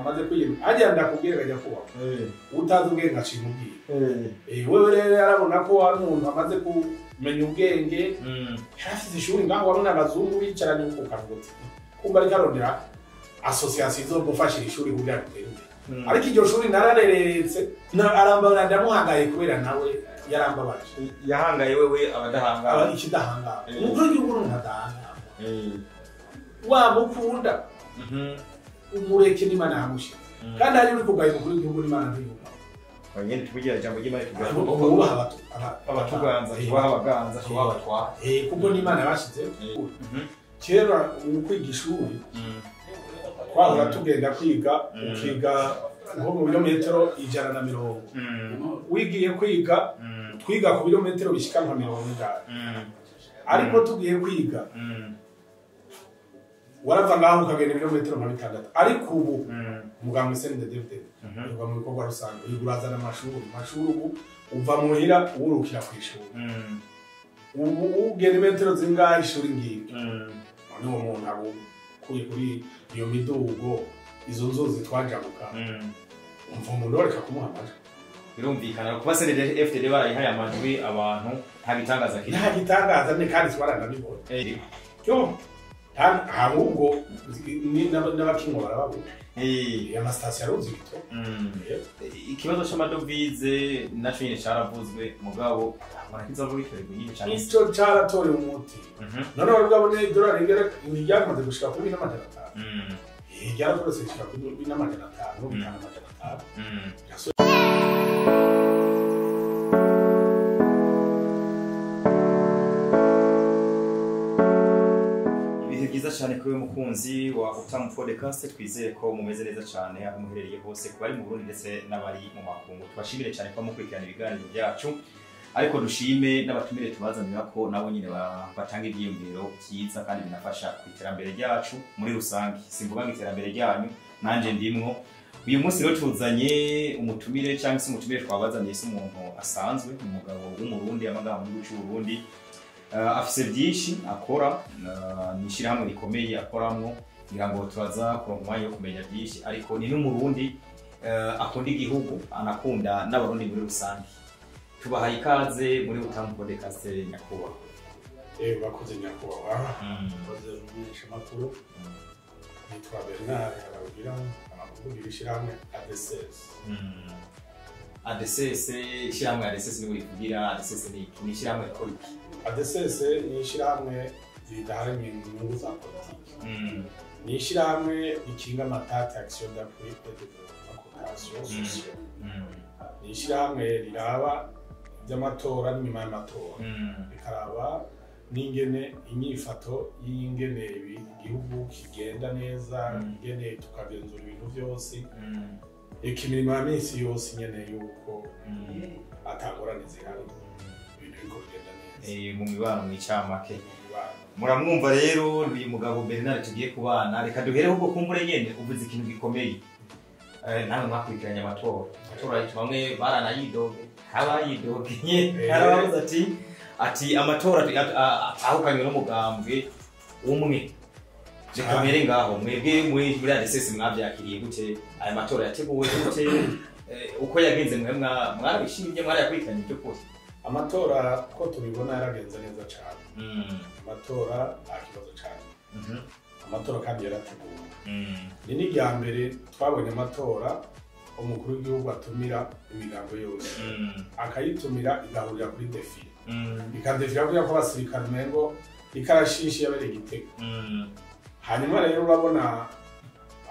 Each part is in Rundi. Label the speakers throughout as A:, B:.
A: amaze kwiga ajya ndakubwira kajya kuba utazi ubwenge acimubwira wewe rero yarabona ko ari umuntu amaze kumenya ubwenge yasize ishuri ngaho wabona abazungu bicaranye uko kavuga kumba ari karondera association zo gufashira ishuri kugira ngo ariko iryo shuri narareretse arambara ndamuhangaye kubera nawe yarambabaje
B: yahangaye wewe abadahanga
A: abari ikidahanga umukuru w'igihugu n'adahanga wamukunda umureke n'Imana yamushize kandi ari uri kugaye umukuru w'igihugu n'Imana ntiyumva
B: bagende tuvugira ijambo ry'Imana
A: tuvuga
B: abatuganza kubaha abaganza kubaha abatwara
A: kuko n'Imana yabashize kera kwiga ishuri twahora tugenda kwiga ukiga nko mu birometero 150 wigiye kwiga twiga ku birometero bishika nka 100 ariko tugiye kwiga warava ngaho ukagenda ibirometero nka 6 ariko ubu muganga Sende David uva mu bikorwa rusange iguraza n'amashuri ubu uva muhira urukira ku ishuri ubu ugenda metero zingahe ishuri ngiye niwo muntu abo kuri iyo midugo izo nzozi twajabuka umva umuntu wareka kumuhamara
B: birumvikana kuba Sende FTD barayihaye amajwi abantu nta bitangaza kiri
A: nta gitangaza ne kandi twarana bibona cyo ahubwo n'abakingo barababu ama station aruzito
B: ikibazo cy'amadovize naco nyine caravuzwe mugabo murakiza vuga itorego nyine cyane
A: ico caratora umuti none urugabone dollar ingera yamaze gushika kuri 500 yarakorose gushika kuri 500 byiza cyane kuri mukunzi wa Utamu Podcast twizeye ko mumeze neza cyane aho muherereye hose ku bari mu Burundi ndetse n'abari mu makungu tubashimire cyane ko mukurikirana ibiganiro byacu ariko dushime n'abatumire tubazanira ko nabo nyine batanga ibyiyumviro byiza kandi binafasha ku iterambere ryacu muri rusange simvuga ngo iterambere ryanyu nanje ndimwo uyu munsi rero tuzanye umutumire cyangwa se umutumire twabazaniye se umuntu asanzwe umugabo w'umurundi amagamba mu gihugu cy'u Burundi afise byinshi akora nishirahamwe rikomeye akoramo ngira ngo turaza kuronka umwanya wo kumenya byinshi ariko ni n'umurundi akunda igihugu anakunda n'abarundi muri rusange tubahaye ikaze muri Utamu Podcast nyakuba bakoze nyakuba bakoze rumisha makuru nitwa Bernard aragira amakuru y'ishirahamwe ADSS ishirahamwe ADSS ni kugira ADSS ni ishirahamwe rikora ADSS ni ishirahamwe ridaharanira inyungu za politiki ni ishirahamwe rikinga amatati action d'appui et de coopération sociale ni ishirahamwe riraba by'amatora n'inyuma y'amatora bikaraba n'ingene inyifato y'ingene igihugu kigenda neza ingene tukagenzura ibintu byose imirimo ya minsi yose nyene yuko atangorane zihari ibintu biko bigenda mu mibano mw'icamake muramwumva rero uyu mugabo Bernard tugiye kubana reka duhereho ubwo kumbure nyene uvuze ikintu gikomeye nawe mwakurikiranye amatora bamwe baranayidoge abayidogenye arabaza ati amatora ahukanywe n'umugambwe umwe jekamere ngaho mwebwe muri ADSS mwabyakiriye gute aya matora yateguwe gute uko yagenze mwarabishimye mwarayakurikiranye byo kose amatora ko tubibona yaragenze neza cyane amatora nta kibazo cyane amatora kandi yarateguwe ni n'irya mbere twabonye amatora umukuru w'igihugu atumira imigambo yose akayitumira igahurira kuri defile ikadefira kugira ko abasirikare mengo ikarashishi yabereye igitego hanyuma rero urabona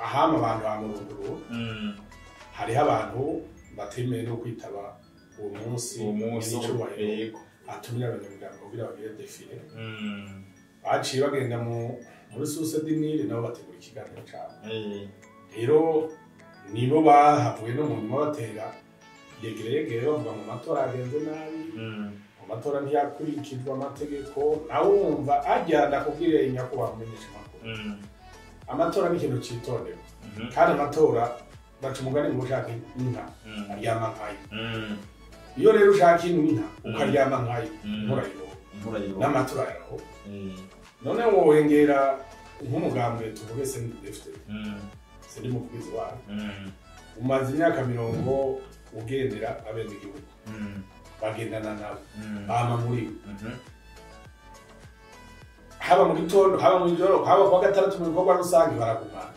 A: ahama abantu bamuruguru hariho abantu batemeye no kwitaba uwo munsi w'icyubahiro atumira abanyamuryango kugira bagire defile baciye bagenda muri Source du Nil nabo bategura ikiganiro cyabo rero nibo bahavuye no mu nyuma batera yegereye bavuga mu matora agenze nabi mu matora ntiyakurikizwa amategeko nawe wumva ajyana kubwira nyakubahwa umumenyesha makuru amatora ni ikintu cyitondewe kandi amatora baca umugani ngo ushaka inka aryama nkayo iyo rero ushaka inka ukaryama nkayo murayibo n'amatora yaho none wongera nk'umugambwe tuvuge Sende FTD sindi muvugizi wayo umaze imyaka 40 ugendera abenegihugu bagendana nabo bama muri haba mu gitondo haba mu ijoro haba kwa gatandatu mu bikorwa rusange baragumana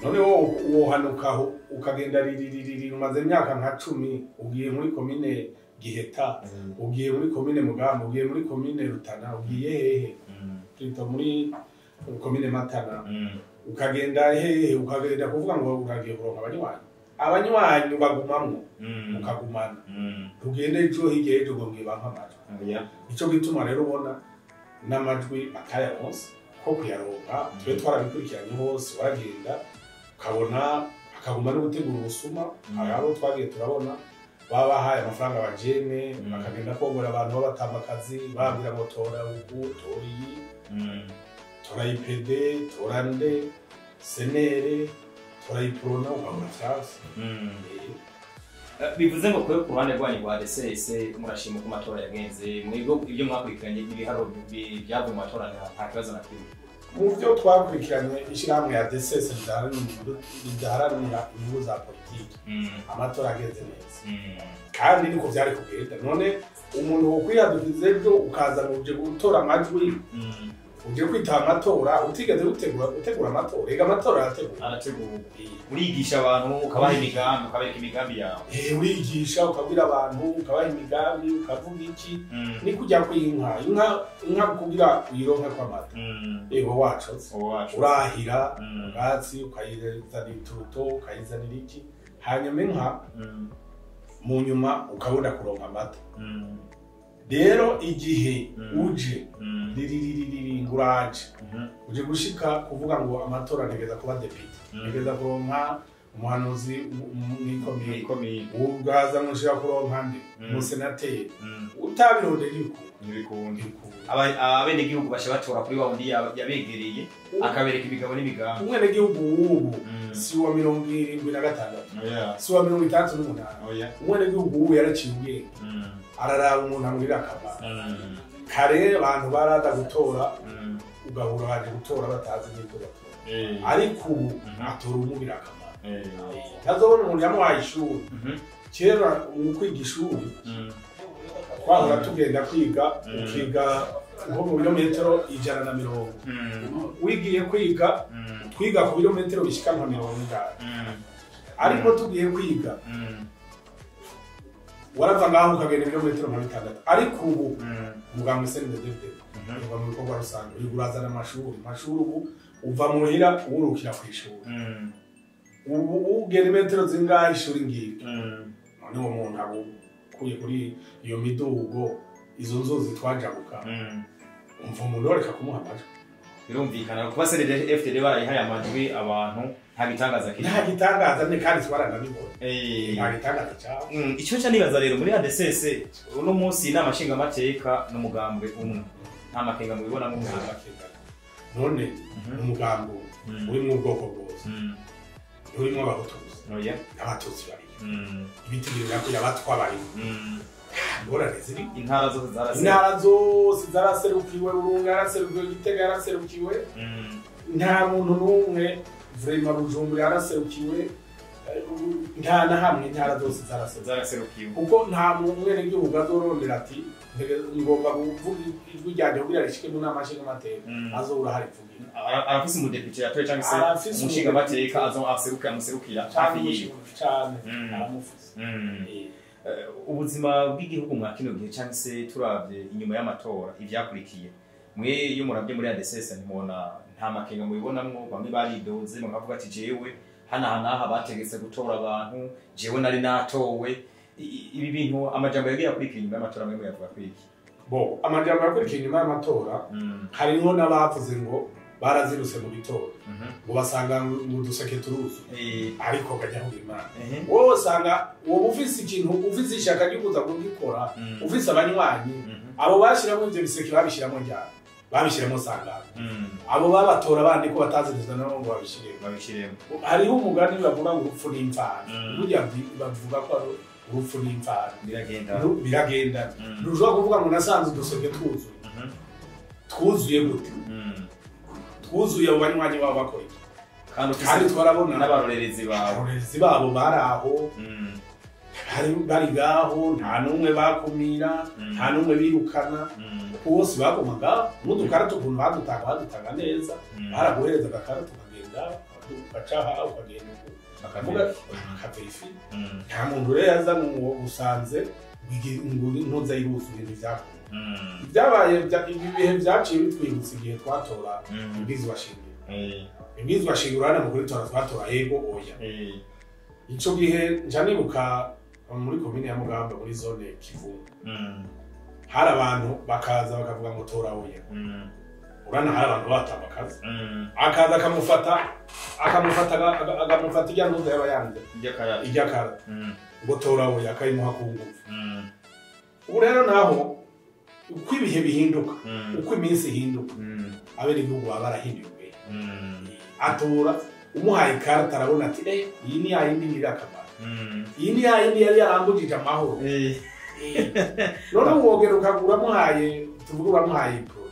A: none wo hanukaho ukagenda ririri umaze imyaka nka 10 ugiye muri komine Giheta ugiye muri komine Mugamba ugiye muri komine Rutana ugiye hehe twita muri komine Matana ukagenda hehe ukagenda kuvuga ngo uragiye kuronka abanywanyi bagumamwo ukagumana ugende ejo hige ejo ngo ngibanka amajwi ico gituma rero ubona n'amajwi akayaronse ko kuyaronka twe twarabikurikiranye hose waragenda ukabona akaguma no gutegura ubusuma abo twagiye turabona babahaye amafaranga abajene bakagenda kogora abantu babatamakazi babwira ngo tora ubu toriyi tora IPD torande senere tora iprona ukabona cyase
B: bivuze ngo kwe ku ruhande rwanyu rwa DCS murashima ku matora yagenze mwebwe ibyo mwakurikiranye ibiharo byavuye mu matora nta kibazo na kimwe
A: mu byo twakurikiranye ishyirahamwe ya DCS ridaharanira inyungu za politiki amatora agenze neza kandi niko byari kugenda none umuntu wo kwihadukiza ejo ukaza mu byo gutora amajwi uje kwitaba amatora utigeze utegura amatora ega amatora
B: arategura urigisha abantu ukabaha imigambi ukabereka imigambi yawe
A: urigisha ukabwira abantu ukabaha imigambi ukavuga iki ni kujya inka kugira uyironke kwa mata ego wacu urahira ubwatsi ukayizana ituruto ukayizanira iki hanyuma inka mu nyuma ukabona kuronka amata rero igihe uje nguraje uje gushika kuvuga ngo amatora ntegeza kuba depite ntegeza kuronka umuhanuzi mw'ikomeye ugaza mushira kuronka ndi umusenateri utabirondera
B: ibikundi abenegihugu bashe batora kuri wa wundi yabegereye akabereka imigabo n'imigambi
A: umwenegihugu w'ubu si wa 76 si wa 68 umwenegihugu w'ubu yaraciye ubwenge araraba umuntu amurira akamaro kare abantu barada gutora ugahura baje gutora batazi n'ibyo batora ariko ubu atora umubira akamaro ntazobona umuntu yamuhaye ishuri kera mu kwiga ishuri twahora tugenda kwiga ukiga nko mu birometero 150 wigiye kwiga twiga ku birometero bishika nka 100 ariko tugiye kwiga warava ngaho ukagenda ibirometero 6 ariko ubu muganga SNDD uva mu bikorwa rusange urazana amashuri ubu uva muhira urukira ku ishuri ubu ugenda metero zingahe ishuri ngiye none uwo muntu abo kuye kuri iyo midugo izo nzozi twajabuka umva umuntu oreka kumuha amajwi
B: birumvikana kuba FDD barayihaye amajwi abantu nta gitangaza kiri
A: nta gitangaza ne kandi twarana bibona nta gitangaza cyane
B: icyo cyo nibaza rero muri ADCS uno munsi inama nshinga amateka n'umugambwe umwe nta makenga mubibona mu makenga
A: none umugambo uri mu bwoko bwose urimo abahutu abatutsi bari ibitigirira ko yabatwa bari ngorane ziri intara zose zaraserukiwe urunga yaraserukiwe Gitega yaraserukiwe nta muntu n'umwe vraiment Bujumbura yaraserukiwe nta na hamwe intara zose
B: zaraserukiwe
A: kuko nta mwene gihugu azorondera ati ngomba kuvuga ijwi ryanje kugira rishike mu nama nshinga amateka azobura hari kuvugira
B: arafise umudepite yatoye cyangwa se umushinga amateka aseruka amuserukira hafi yiwe
A: cyane aramufise
B: ubuzima bw'igihugu mwa kino gihe cyangwa se turavye inyuma y'amatora ivyakurikiye mwe iyo murabye muri ADCS ntimubona nta makenga mubibonamwo bamwe baridoze bakavuga ati jewe hanaha bategetse gutora abantu jewe nari natowe ibi bintu amajambo yagiye akurikira inyuma y'amatora mwe yavuga kwiki
A: bo amajambo yakurikira inyuma y'amatora harimo n'abavuze ngo baraziruse mu gitondo ngo basanga mu duseke turuzu ariko kajya ku Imana wowe usanga wowe ufise ikintu ufise ishaka ry'ukuza kugikora ufise abanywanyi abo bashiramo ivyo biseke babishiramo njyana babishiremo sangana abo babatora bandi ko batazizana nabo ngo babishiremo hariho umugani bavuga ngo urupfu n'imfana burya bavuga ko ari urupfu n'imfana biragenda ntushobora kuvuga ngo nasanze uduseke twuzuye gute twuzuye abo banywanyi babo bakora
B: kandi
A: twarabona
B: n'abarorerezi
A: babo baraho bari gaho nta numwe bakumira nta numwe birukana bose bagumaga n'udukarata ukuntu badutanga neza baraguhereza agakarata ukagenda ugacaha ukagenda bakavuga akaverifi nta muntu rero yaza ngo usanze ntuza yibuze ibintu vyakuye byabaye ibihe vyaciye bitwibutsa igihe twatora ibwirizwa shingiro ibwirizwa shingiro hano mu kuri twatora yego oya ico gihe nja nibuka muri komine ya Mugamba muri zone Kivu hari abantu bakaza bakavuga ngo tora oya urana hari abantu batabakaza akaza akamufata ijya ntuza yaba yanze ijya kara ngo tora oya akayimuha ku ngufu ubu rero naho uko ibihe bihinduka uko iminsi ihinduka abenegihugu baba barahinduye atora umuhaye ikarita arabona ati iyi ni yayindi ngirira akamaro iyi ni yayindi yari yarambujije amahoro none wogera ukagura muhaye tuvuge uramuhaye pro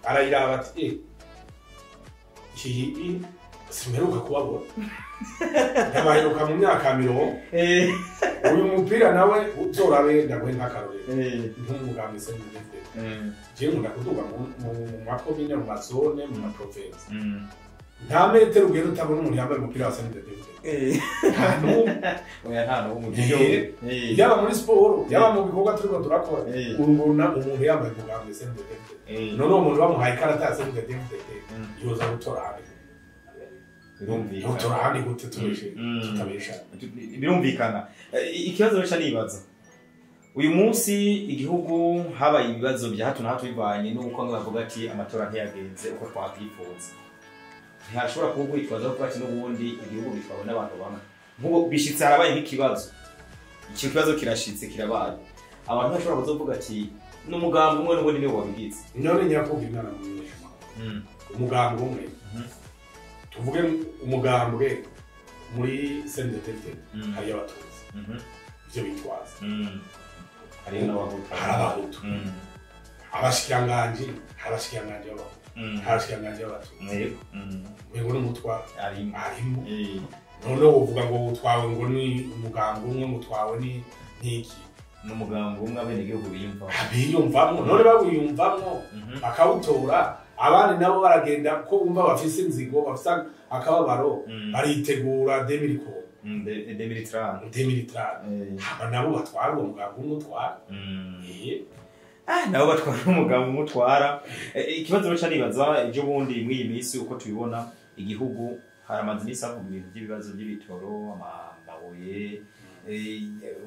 A: arayiraba ati iyi simeruka kubabona ndabaheruka mu myaka 10 uyu mupira nawe uzorabe ndagwe nk'akarorero nk'umugambi se ndetse je nkunda kuduga mu makomine mu mazone mu maprovince nta metero ugenda utabona umuntu yambaye umupira wa SNDD
B: nta n'umwe
A: yaba muri siporo yaba mu bikorwa turiko turakora urubona umuntu yambaye umugambi SNDD none uwo muntu bamuhaye ikarata ya SNDD yoza gutora
B: birumvikana
A: gute tutabesha
B: birumvikana ikibazo rero nibaza uyu munsi igihugu habaye ibibazo bya hato na hato bivanye n'uko bavuga ati amatora ntiyagenze uko twabyifuza ntashobora kuba kwitwaza ko ati n'ubundi igihugu bitwawe n'abantu bamwe nk'ubu bishitse harabaye nk'ikibazo icyo kibazo kirashitse kirabaye abantu bashobora kuzovuga ati n'umugambi umwe n'ubundi niwe wabigize
A: none nyakubwira inama mu umugambi umwe tuvuge umugambwe muri SNDD hari abatutsi ivyo bitwaza
B: hari
A: n'abahutu abashikiranganje b'abatutsi ngo n'umutwaro arimo none uvuga ngo utwawe ngo ni umugambwe umwe mutwawe ni n'iki
B: n'umugambi umwe abenegihugu
A: biyumvamwo none babiyumvamwo bakawutora abandi nabo baragenda ko bumva bafise inzigo bafise akababaro baritegura 2030 haba nabo batwara uwo mugambi umutwara
B: nabo batwara umugambi umutwara ikibazo rero cyanibaza ibyo bundi muri iyi minsi uko tubibona igihugu haramaze n'isi avuga ibintu by'ibibazo by'ibitoro amabuye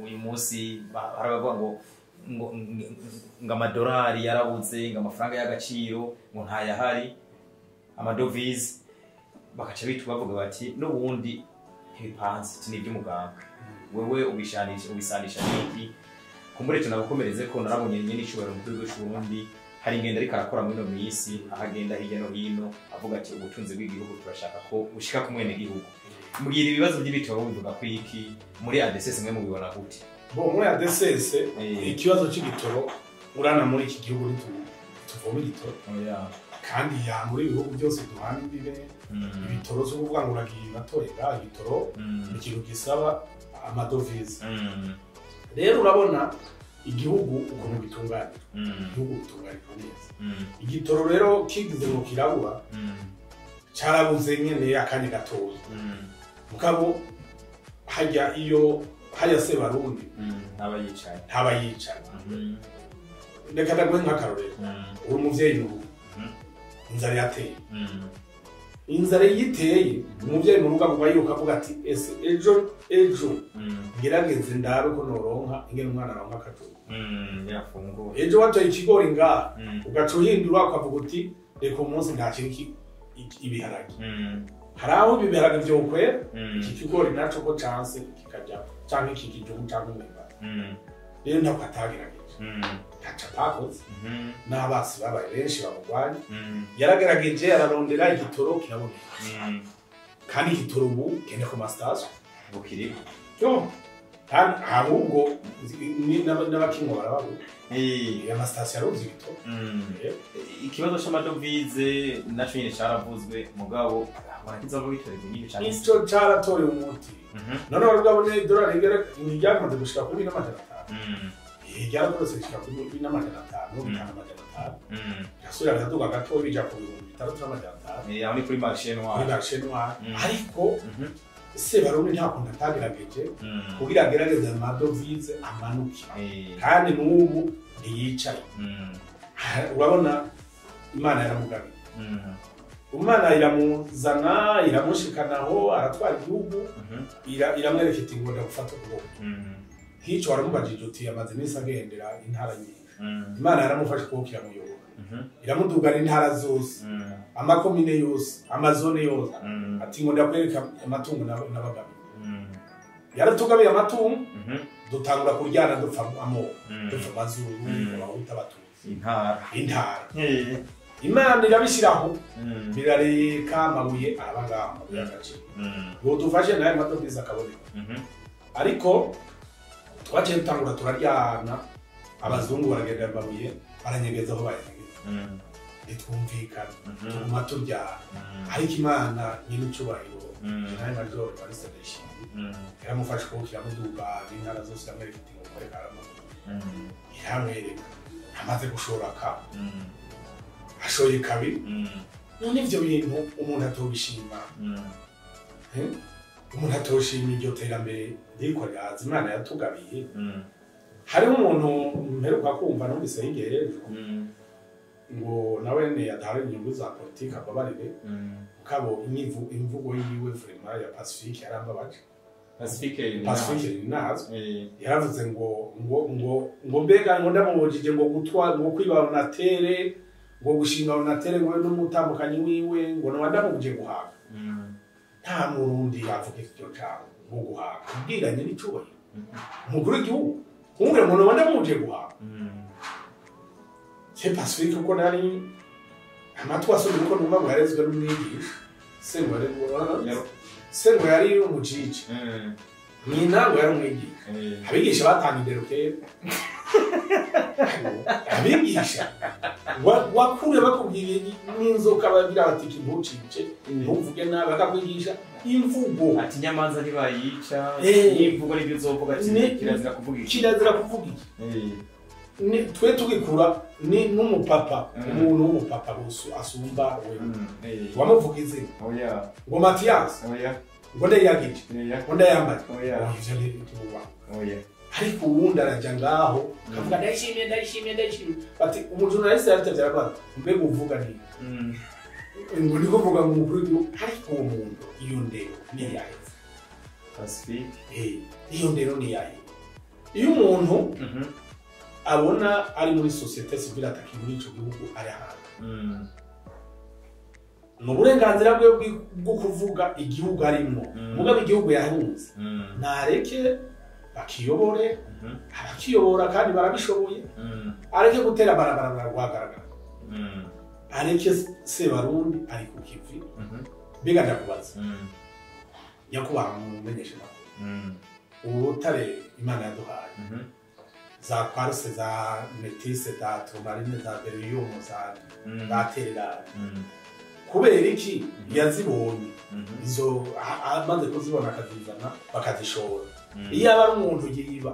B: uyu munsi harabavuga ngo amadolari yarabuze ngo amafaranga y'agaciro ngo ntayahari amadovize bakaca bitu bavuga bati n'ubundi ntibipanze n'ibyo umugambi wewe ubisanisha n'iki kumbure tunabukomereze ko narabonye nyine icubaro mu rwego rw'Uburundi hari ingenda ariko arakora muri no minsi ahagenda hirya no hino avuga ati ubutunzi bw'igihugu turashaka ko ushika ku mwene gihugu mbwira ibibazo by'ibitoro bivuga ko iki muri ADSS mwe mubibona gute
A: muri ADSS ikibazo cy'igitoro urana muri iki gihugu tuvoma igitoro kandi ya muri ibihugu byose duhana imbibe ibitoro zo kuvuga ngo uragiye batorera igitoro ni ikintu gisaba amadovize rero urabona igihugu ukuntu bitungana igihugu bitunganirwa neza igitoro rero kigize ngo kirabura cyarabuze nyene akanya gatoya mukabo hajya se barundi ntabayicaye reka ndagwe nk'akarorero uri umuvyeyi mu rugo inzara yateye inzara yiteye umuvyeyi mu rugo avuga yuko avuga ati ese ejo ngerageze ndabe ko noronka ingene umwana aronka akajugu ejo watoye ikigori ngaha ugaca uhindura ukavuga uti reka umunsi ntakiri ibiharage hari aho ibiharage vyokwera iki kigori naco ko canse kikaja canke iki kijugu canke umwimba rero ntabwo atagerageje ntaco atakoze n'abasi babaye benshi bamugwanya yaragerageje ararondera igitoro kiraboneka kandi igitoro ubu kende ku mastation
B: bukiriho
A: kandi ahubwo n'abakinwa barababura amastation aruzi igitoro
B: ikibazo c'amadovize naco nyine caravuzwe mugabo abona kizoba bitoreye nyine cyane
A: ico caratorewe umuti none warugabone idolari rigera ryamaze gushika kuri 500 ryarakorose gushika kuri 500 yasubira agaduga gato bija ku 6,500
B: aho ni kuri marché noir
A: ariko Sebarundi ntakunda atagerageje kugira agerageze amadovize amanuke kandi n'ubu ntiyicaye urabona Imana yaramugabiye Imana iramuzana iramushikanaho aratwara igihugu iramwerekeza ingondo gufata ukuboko nk'icyo waramubajije uti amaze iminsi agendera intara nyinshi Imana yaramufashe ukuboko iramuyobora iramudugana intara zose amakomine yose amazone yose ati ngo ndakwereka amatungo n'abagabo yaratugabiye amatungo dutangura kuryana dupfa amoko dupfa amazuru abahuta abatutsi intara Imana irabishiraho birareka amabuye arabangama biragaciro ngo dufashe naye amadovize akaboneka ariko twaciye dutangura turaryana abazungu baragenda amabuye baranyegeza aho bayanyegeza nitwumvikana tuguma turyana ariko Imana nyine icyubahiro naye majoro Evariste Ndayishimiye yaramufashe ukuboko iramuduga n'intara zose yamwerekeza ngo koreka iramwereka amaze gushora ka ashoye kabiri none ivyo bintu umuntu atobishima umuntu atoshima iryo terambere riko ryaza Imana yatugabiye hariho umuntu mperuka kumva numvise higerejwe ngo nawe ne yadahari inyungu za politike ababarire kabo imvugo yiwe vraiment ya Pacifique yarambabaje Pacifique nazo yaravuze ngo mbega ngo ndamubujije ngo gutwara ngo kwibana natere ngo gushinga natere ngo n'umutambukanyi wiwe ngo ndamubuje guhaga nta murundi yavuga icyo cyangwa ngo guhaga ubwiranye n'icubahiro umukuru w'igihugu kumwe ngo ndamubuje guhaga c'est Pacifique ko nari amatwa asubira uko numva ngo yarezwe n'umwigisha sengo yari umujiji nyina ngo yari umwigisha abigisha batanga indero kera abigisha wakure bakubwira n'inzoka bagira bati kintucice ntuvuge nabi bakakwigisha imvugo
B: ati nyamanza ntibayica imvugo nibyo uzovuga ati kirazira kuvuga
A: ni twe tugikura ni n'umupapa umuntu w'umupapa asumba wewe wamuvuga izina ngo Mathias ngo ndayagije ngo ndayambaye ivyo ni tuba ariko ubundi arajya ngaho kavuga ndayishimiye bati umujournaliste yaratevye arabaza mbega uvuga ni ngo niko vuga mu mukuru ariko uwo muntu iyo ndero ni yahe
B: Pacifique
A: iyo ndero ni yahe iyo umuntu abona ari muri societe civile ataki muri ico gihugu ari hantu no burenganzira bwe bwo kuvuga igihugu arimo mugabe igihugu yahunze nareke bakiyobore arakiyobora kandi barabishoboye areke gutera barabara rwagaragara areke Sebarundi ari ku kivi biga ndakubaza nyakubaha mumenyeshe makuru ubutare Imana yaduhaye za Quartz za Métis za Tourmaline za Beryllium za baterera kubera iki yazibonye izo amaze kuzibona akazizana bakazishora iyo aba ari umuntu yiba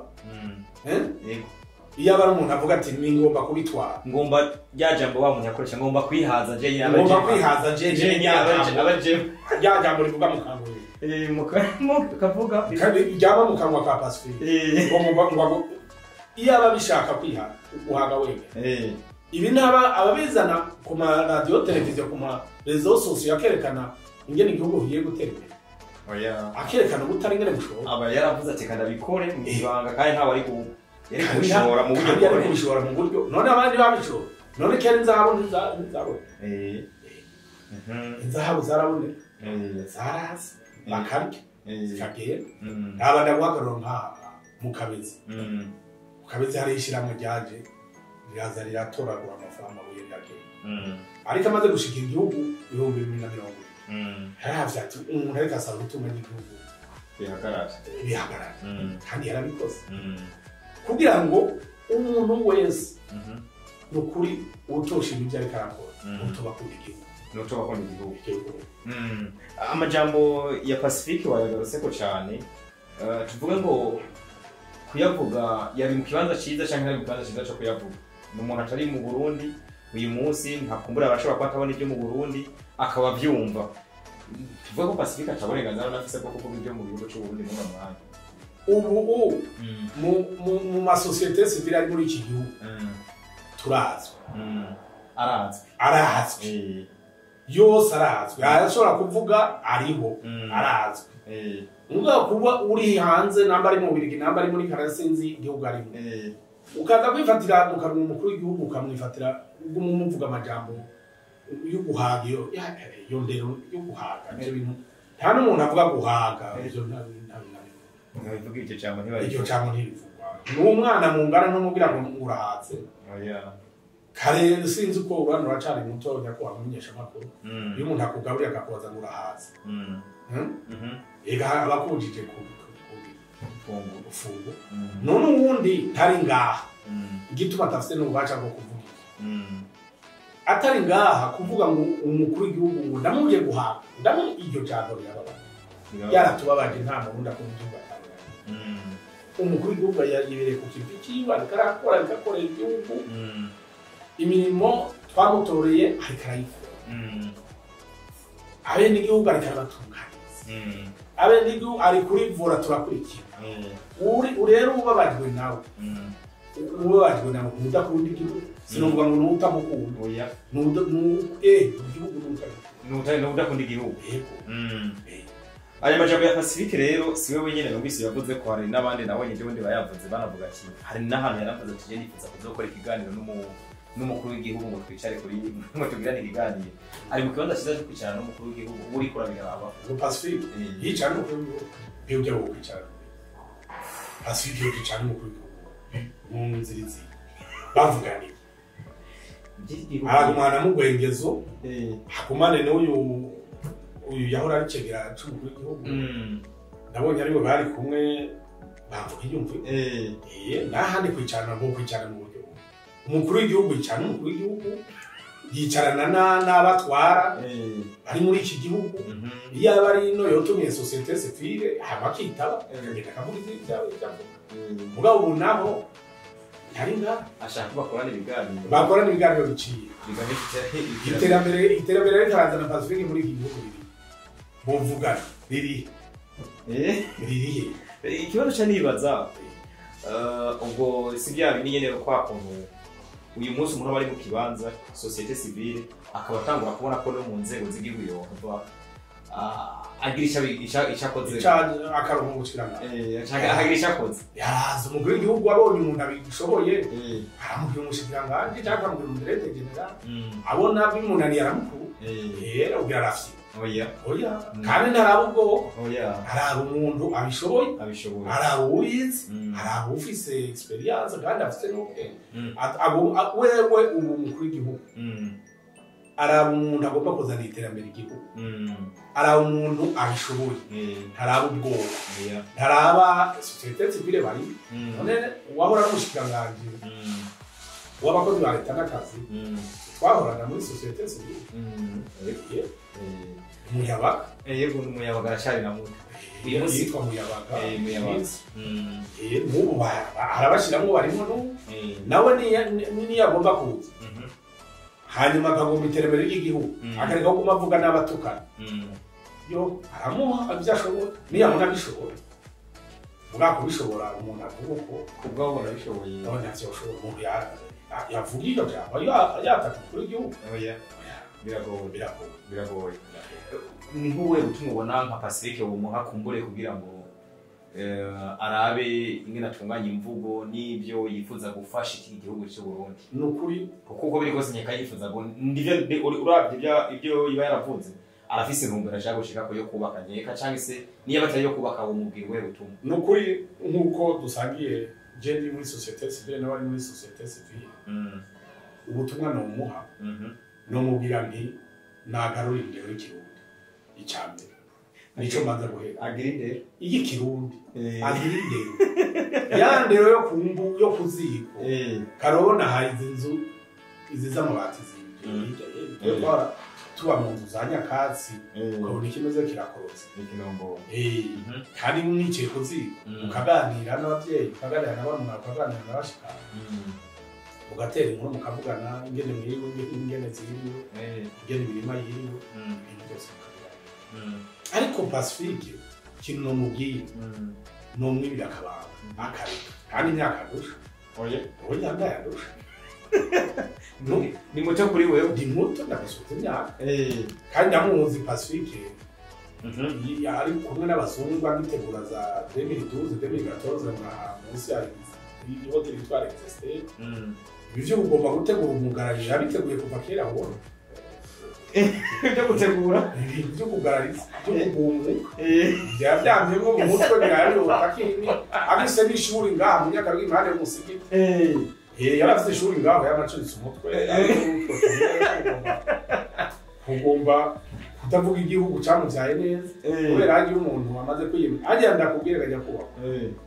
A: iyo aba ari umuntu avuga ati ni ngomba kubitwara
B: ngomba ryajambo wa muntu yakoresha ngomba kwihaza je nyine
A: ngomba kwihaza je
B: abaje
A: ryajambo rivuga mu kanwa
B: kavuga
A: kandi ryaba mu kanwa ka Pacifique ngomba iyo aba bishaka kwihaza guhaga wewe ibi naba ababizana ku ma radio televiziyo ku ma réseaux sociaux akerekana ingene igihugu kigiye gutera imbere akerekana ubutari ingene bushobora
B: aba yaravuze ati kandi abikore mu ibanga kandi ntawe ari kubishora mu buryo
A: bwo kubishora mu buryo none abandi babishora none kera inzahabu inzahabu zarabone zarazi bakarya zikagera abandi guhagarara nka mu Kabezi Kabezi hari ishyirahamwe ryaje riraza riratoragura amafaranga abuye ryagenda ariko amaze gushika igihugu 2020 haravye ati umuntu ariko asaba gutuma igihugu bihagarara kandi yarabikoze kugira ngo umuntu wese nukuri utoshima ibyo ariko arakora utuba kuri igihugu
B: no to bakunda igihugu. Amajambo ya Pacifique wayagaruseko cyane tuvuge ngo kuyavuga yari mu kibanza ciza cyangwa ari mu kibanza ciza cyo kuyavuga. Umuntu atari mu Burundi uyu munsi ntakumbura abashobora kwatabona ibyo mu Burundi akaba byumva. Tuvuge ko Pacifique ataborenganzira nafise bwo kuvuga ibyo mu gihugu cy'u Burundi mu mwanya.
A: Ubu mu masosiyete civile ari muri iki gihugu turazwe. Arazwe. Yose arazwe. Arashobora kuvuga ariho arazwe. Uvuga kuba uri hanze namba ari mu Birigi namba ari muri Karasenzi igihugu arimo. Ukaza kwifatira ukaruma umukuru w'igihugu ukamwifatira umuvuga amajambo yo guhaga yo ndero yo guhaga ibyo bintu nta n'umuntu avuga guhaga ibyo
B: ntabivuga icyo cyangwa ntibari
A: icyo cyangwa ntibivugwa n'umwana mu ngara n'umubwira ngo urahatse kare sinzi uko urano racari muto nyako amumenyesha makuru iyo umuntu akugaburira akakoza ngo urahatse ega abakujije ku ufungo none uwundi ntari ngaha igituma atafite n'ububasha bwo kuvuga atari ngaha kuvuga ngo umukuru w'igihugu ngo ndamuje guhaga iryo jambo rirababa yaratubabaje nta muntu ndakuvuga umukuru w'igihugu yibereye ku kivi kiba akakora igihugu imirimo twamutoreye arikayikora abene igihugu arikabatunganyiriza abene igihugu ari kurivura turakurikira rero ubabajwe nawe udakunda igihugu sinumva ngo nutamukunda
B: udakunda igihugu. Aya majambo ya Pacifique rero siwe wenyene numvise yavuze ko hari n'abandi nabonye je bundi bayavuze banavuga ati hari n'ahantu yaravuze ati je nifuza kuzokora ikiganiro n'umukuru w'igihugu ngo twicare kuri ngo tugirane ikiganiro. Ari mu kibanza cyiza cyo kwicara n'umukuru w'igihugu uri kurabiraba
A: ngo Pacifique yicara n'umukuru w'igihugu byo byo kwicara Pacifique yicara n'umukuru w'igihugu mu nzirizi bavuganye aragumana mu gwengezo hakumane n'uyu yahora aricegera cy'umukuru w'igihugu nabonye aribo bari kumwe bavuga iyumve nahandi kwicarana ngo kwicarana mu buryo umukuru w'igihugu yicarana n'umukuru w'igihugu yicarana n'abatwara bari muri iki gihugu iyo aba ari no yotumye societe civile habakitaba akagenda akavuga ibyavuga mugabo ubu naho ntari ngaha
B: ashaka bakorana
A: ibiganiro biciye iterambere ritarazana Pacifique muri iki gihugu buvugana ririhe
B: ikibazo cyo nibaza ubwo si bya bindi nyene kwa kuntu uyu munsi umuntu bari mu kibanza societe civile akaba atangura kubona ko no mu nzego z'igihugu yohava agirisha icakoze
A: akarongo gushirana
B: ahagira icakoze
A: yaraza umukuru w'igihugu abonye umuntu abishoboye aramubwira umushikiranganje cyangwa akamubwira umudirete general abona bimunaniye aramukuru ubwira arafye oya kandi ntaraba ubwoko araba umuntu abishoboye araba uwize araba ufise experience kandi afite n'ubwenge wewe ubu umukuru w'igihugu araba umuntu agomba kuzana iterambere igihugu araba umuntu abishoboye ntaraba ubwoko ntaraba societe civile bari none wahora n'umushikiranganje w'abakozi ba leta n'akazi twahorana muri societe civile umuyabaga
B: yego umuyabaga aracari na muto
A: uyu munsi yitwa muyabaga n'ubu arabashiramwo barimo nawe niyo agomba kuza hanyuma akagomba iterambere ry'igihugu akareka ko guma avuga n'abatukana yo aramuha ibyo ashoboye niyo abona abishoboye ubwako bishobora umuntu avuga ko
B: kubwabo barabishoboye
A: none avyoshoboye umuntu yavuga iyo jambo yataka kuri igihugu
B: biragoye ni nk'uwe utumwe ubona nka Pacifique umuha kumbure kugira ngo arabe ingene atunganya imvugo n'ibyo yifuza gufasha iki gihugu cy'u Burundi
A: nukuri
B: kuko biri kose nyeka yifuza ngo ndivyo uravye ibyo iba yaravuze arafise intumbero ashaka gushika ko yo kubaka nyeka cyangwa se niyo batari yo kubaka uwo mubwira we utumwe
A: nukuri nkuko dusangiye jendi muri societe civile n'abari muri societe civile ubutumwa no muha no mubwira nti nagarura indero y'ikirundi icyambere nico maze guhera
B: agirinde
A: igikirundi agirinde ya ndero yo kumbu yo kuziko karona haize inzu iziza amabati zije tuba mu nzu za nyakatsi ukabona ikimeze kirakorotse
B: ikinombo
A: kandi mwicaye ku ziko ukaganira n'abavyeyi ukaganira na bamwe ukaganira na bashikana ugatera inkuru mukavugana ingene mwiriwe ingene ziriwe ingene imirima yiriwe ibintu byose mukavugana ariko Pacifique ikintu nomubwiye nomwibira akabanga akareka kandi imyaka adusha oya ndayadusha
B: ni muto kuri wewe
A: ndi muto ndabasuka imyaka kandi ndamuzi Pacifique ari kumwe n'abazungu agitegura za 2012 2014 munsi ya hoteli yitwa Existe ibyo ugomba gutegura umugararira biteguye kuva kera wowe
B: byo gutegura
A: ibyo kugarariza byo kubungu byabyamye ngo mu mutwe birariro takini agise n'ishuri ngaha mu myaka y'imana y'umusigiti yaravuze ishuri ngaho yamacuritse umutwe ugomba kutavuga igihugu cyamuvyaye neza kubera hagiye umuntu amaze kwiyemera ajya ndakubwira ajya kuba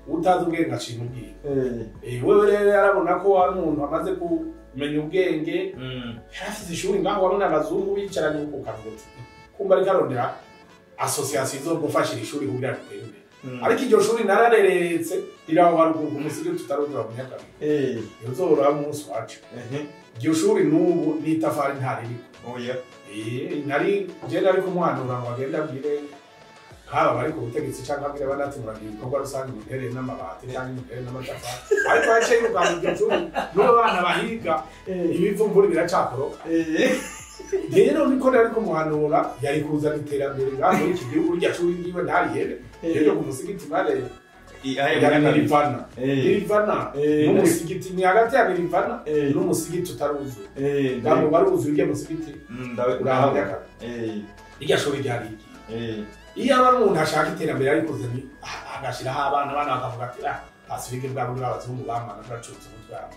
A: utazi ubwenge ashima ubwenge wewe rero yarabona ko ari umuntu amaze kumenya ubwenge yarafite ishuri ngaho wabona abazungu bicaranye ku kavuga kumba ari karondera association zo gufashira ishuri kugira ritere imbere ariko iryo shuri narareretse riraho haruguru ku musigiti tutarondera mu nyakabi yozora umunsi wacu iryo shuri n'ubu n'itafari ntaririko nari je nari kumwanura ngo agenda abwire haba bari ku butegetsi cyangwa abwire banatimuragira ibikorwa rusange mutere n'amabati cyangwa mutere n'amatafari ariko yaciye y'urugamba iryo shuri n'ubu abana bahiga ibivumburi biracakoroka rero niko nari kumuhanura yari kuzana iterambere ngaho muri iki gihugu iryo shuri ryiwe ntarihebe rero ku musigiti mare Nirvana n'umusigiti ni hagati ya Nirvana n'umusigiti utaruzuye ndabo baruzuye iryo musigiti urahabya iryo shuri ryari iyo abantu umuntu ashaka iterambere ari kuzana agashiraho abana bakavuga ati Pacifique bwabo n'abazungu bamana bacutse umutwaro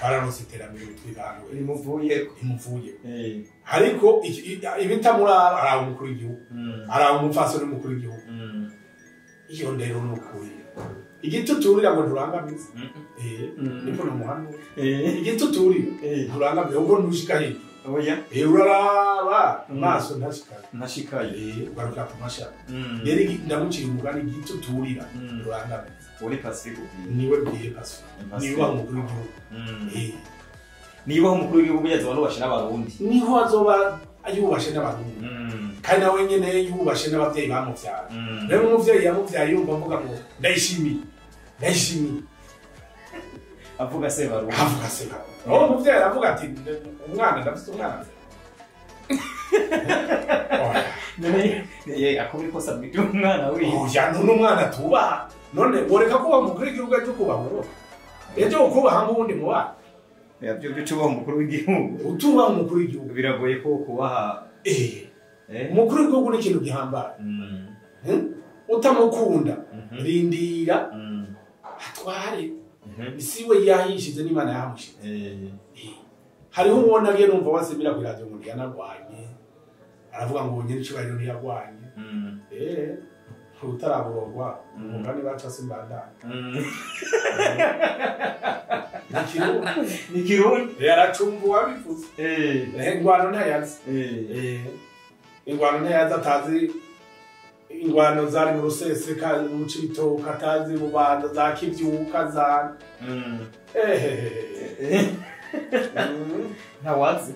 A: bararonse iterambere twibano imuvuye ariko ibitamura araho umukuru w'igihugu araho umupfasoni w'umukuru w'igihugu iyo ndero n'ukuri igituturira ngo nturangamize nipo no muhano igituturira nturangamize ubwo ntushika he oya uraraba maso ntashikaye ugaruka ku mashaka rero ndamuciye umugani igituturira nturangamize
B: uri Pacifique
A: niwe bwiye Pacifique niwe umukuru w'igihugu
B: niba umukuru w'igihugu yazoba n'ubashe n'abarundi
A: niho azoba ayubashe n'abarundi kandi nawe nyene yubashe n'abavyeyi bamuvyara rero umuvyeyi yamuvyaye yumva avuga ngo ndayishimiye
B: avuga se barundi
A: umuvyeyi aravuga ati umwana ndafite umwana
B: akubira ikosa by'umwana wiwe
A: oya n'umwana tubaha none woreka kuba umukuru w'igihugu ejo kubaha ejo ukubaha nk'ubundi mubana
B: byo bicubaha umukuru w'igihugu
A: utubaha umukuru w'igihugu
B: biragoye ko kubaha
A: umukuru w'igihugu ni ikintu gihambaye utamukunda rindira atware isi we yahishize n'Imana yamushize hariho ubona agiye numva wasemera ku radio ngo yanarwanye aravuga ngo nyine icubahiro ntiyarwanye utaraburogwa umugani baca simbanda
B: ni kirundi
A: yaracumbuwa bivuze ingwano ntayazi ingwano ntayazi atazi ingwano zari mu ruseseka mu cibitoka atazi mu banda za kivyuka za ntawazi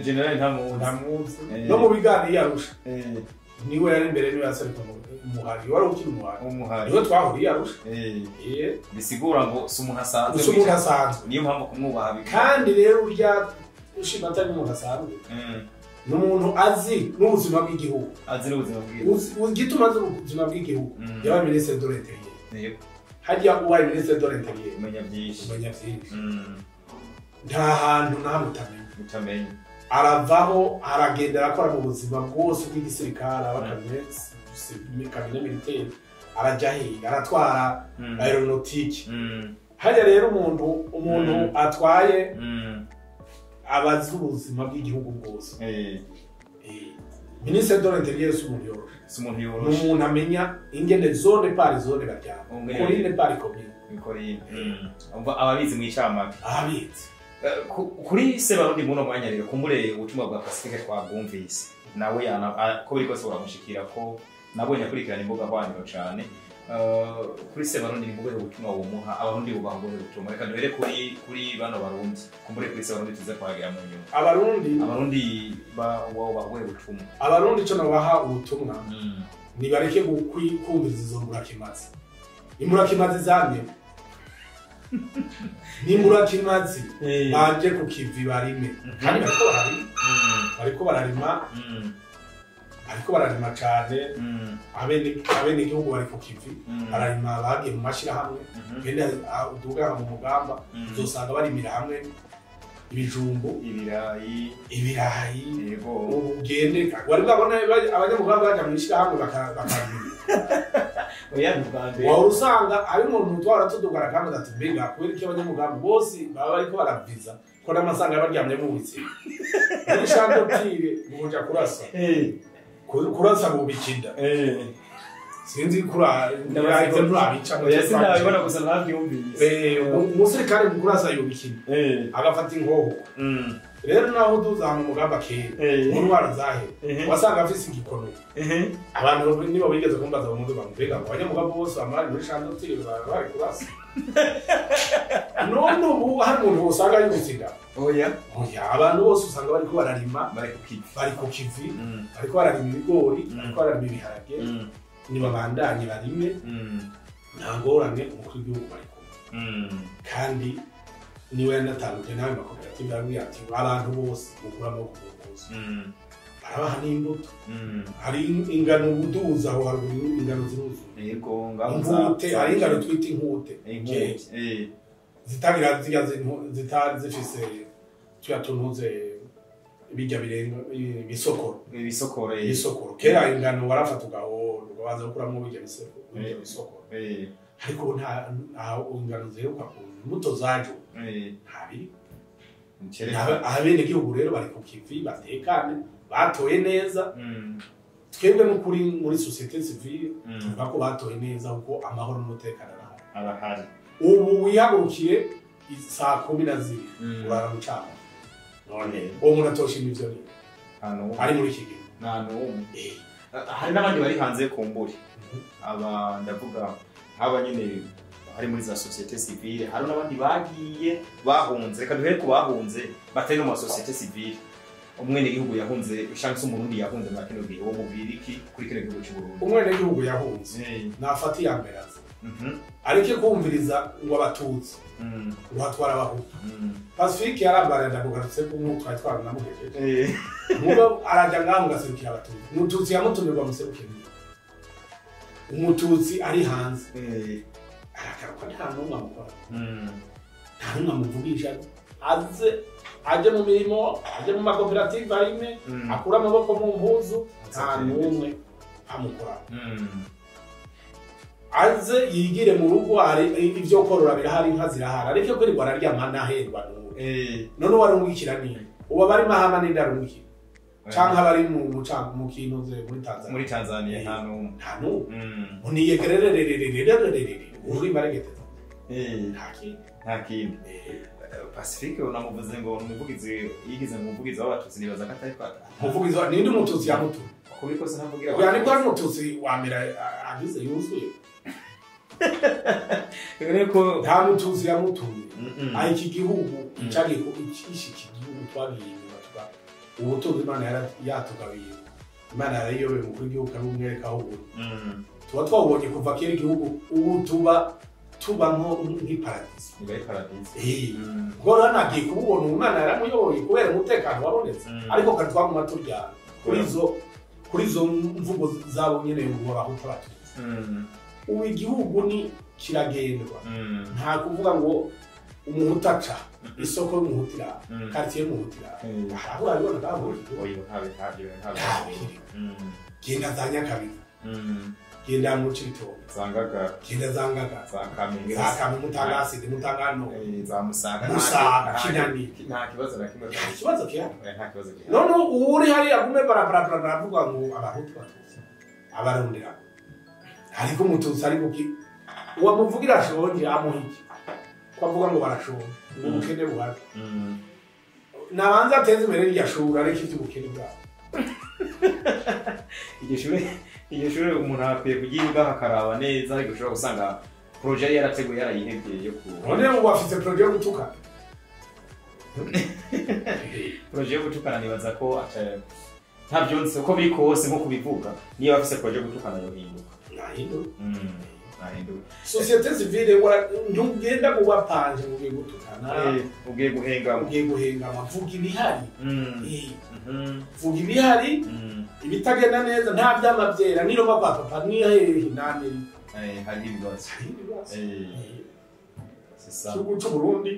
B: generali ntamuzi
A: no mu biganiro yarusha niwe yari imbere niwe yaseruka umuhari wari ukiri umuhari niwe twahuriye yarusha
B: bisigura ngo si umuntu asanzwe niyo mpamvu kumwubaha
A: kandi rero urya ushima atari umuntu asanzwe n'umuntu azi n'ubuzima bw'igihugu gituma azi ubuzima bw'igihugu yabaye ministre de l'intérieur hajya ubaye ministre de l'intérieur
B: umenya byinshi
A: nta hantu utamenya aravaho aragenda arakora mu buzima bwose bw'igisirikare kabine militaire arajya he aratwara aeronautique hajya rero umuntu atwaye abazi ubuzima bw'igihugu bwose ministre de l'intérieur si umuntu yoroshe umuntu amenya ingene zone par zone baryama commune par commune
B: ababizi mu icamake
A: ababizi
B: kuri Sebarundi muno mwanya rero kumbure ubutumwa bwa Pacifique twabwumvise nawe ko biri kose uramushikira ko nabonye akurikirana imbuga hwaniro cyane kuri Sebarundi ni mbuga ubutumwa bumuha abarundi bubangoye ubutumwa reka duhere kuri bano barundi kumbure kuri Sebarundi tuze kwagira mu nyuma abarundi bagoye ubutumwa
A: abarundi cyo nabaha ubutumwa ni bareke kumviza izo mburakimazi imburakimazi zamye nimburakimazi baje ku kivi barime kandi bariko bararima cyane abene igihugu bari ku kivi bararima bagiye mu mashirahamwe bende uduga mu mugamba uzosanga barimira hamwe ibijumbu ibirayi ubugende wari babona abanyamugamba baje mu mashirahamwe bakarima wa usanga ari umuntu utwara tudugara kandi ati mbega kubera iki abanyamugamba bose baba bariko baraviza ko namasanga baryamye mu bitsi muri shandotire muja kurasa mu bikinda sinzi ndabaize murabica
B: yasi ndabibona gusa navyumvise
A: umusirikare mu kurasa yo bikinda agafata inkoho rero naho duza mu mugamba kera mu ntwara zahe wasanga afise igikono abantu nibo bigeze kumbaza mu muduga mbega abanyamugamba bose bamari muri shandotire bari kurasa none ubu hari umuntu usanga yubitsinda oya abantu bose usanga bariko bararima bari ku kivi bariko bararima ibigori bariko bararima ibiharage nibabandanye barime nta ngorane umukuru w'igihugu bariko kandi niwe yanatandukanye nawe makoperative yabwiye ati abantu bose mukura amaboko mu mpuzu barabaha n'imbuto hari ingano ubuduza aho haruguru ingano ziruzuye
B: yego
A: inkute hari ingano twita inkute zitagira zifise tuyatuntuze bijya birenga bisokoro kera ingano warafata ugabanza gukuramo bijya bisokoro ariko nta ingano ziheruka ku imbuto zajo ntabiri abene gihugu rero bari ku kivi batekane batoye neza twebwe n'ukuri muri societe civile tuvuga ko batoye neza kuko amahoro n'umutekano arahari ubu wihagurukiye saa 12 urara mu cyama none uwo muntu atoshima ivyo ni ari muri iki gihe
B: hari n'abandi bari hanze kumburi aba ndavuga haba nyine hari muri za societe civile hari n'abandi bagiye bahunze reka duhere ku bahunze batari no mu societe civile umwene gihugu yahunze shanse umurundi yahunze mu kino gihe wo mubwira iki kuri kino gihugu cy'u Burundi
A: umwene gihugu yahunze nafati ya mberaza ariko kumviriza ngo abatutsi ngo hatwara abahutu Pacifique yarabarenda kugarutse ku muntu twatwara namugejeje mugo araja ngaho ngaserukira abatutsi umututsi yamutumirwa muserukira umututsi ari hanze arakaruka nta numwe amukora nta numwe amuvugisha aje mu mirimo aje mu makoperative arime akura amaboko mu mpuzu nta numwe amukora aze yigire mu rugo ari ivyo korora birahari inka zirahari ariko kwirirwa araryama naherwa none warungikira ni uba bari mahama n'indarungikira canke abari mu kintu ze muri Tanzania nta numwe uniyegererererererererere uri maregeteza nta kindi Pacifique unamuvuze ngo umuvugizi yigize mu muvugizi w'abatutsi nibaza ko atari kwata umuvugizi ninde umututsi yamutu kuri ko sinavugira yani ko ari umututsi wamera agize yuzuye reko nta mututsi yamutuye ari iki gihugu cyari ko iki gihugu twagiye inyuma ubutunzi Imana yatugabiye Imana yariyobe mu gihugu kandi umwereka aho uri tuba twabonye kuva kera igihugu ubu tuba nk'iparadiso gora nagiye kububona umwana yaramuyoboye kubera umutekano wabonetse ariko kandi twaguma turyana kuri izo mvugo zabo nyene ngo abahuta abatutsi ubu igihugu ni kiragendwa nta kuvuga ngo umuhutu aca isoko y'umuhutira quartier y'umuhutira ahahura bibona ngabo genda za Nyakabiga genda mu Cibitoke genda zangaga zakame mutangasi mutangano
B: za Musaga
A: kinani
B: nta kibazo na kimwe
A: kibazo none uri hari agume barabara avuga ngo abahutu batutsi abarondera ariko umututsi ariko uwamuvugira shonje amuhiki kwavuga ngo barashora ubukene buhari nabanza ateze imbere y'iyashura ariko iby'ubukene bwabo
B: iryo shure umuntu akwiye kugiga hakaraba neza ariko ushobora gusanga projet yari yarateguye yarayihebye yo ku
A: none ngo bafite projet yo gutukana
B: projet yo gutukana nibaza ko ntabyo nzi uko biri kose nko kubivuga niyo bafite projet yo gutukana yo hinduka nahinduka
A: société civile ntugenda kubapanje ngo gutukana
B: ugiye guhengama
A: vuga ibihari vuga ibihari ibitagenda neza nta byamabyera niro papa ni hehe n'Amerika
B: hari ibibazo
A: Igihugu cy'u Burundi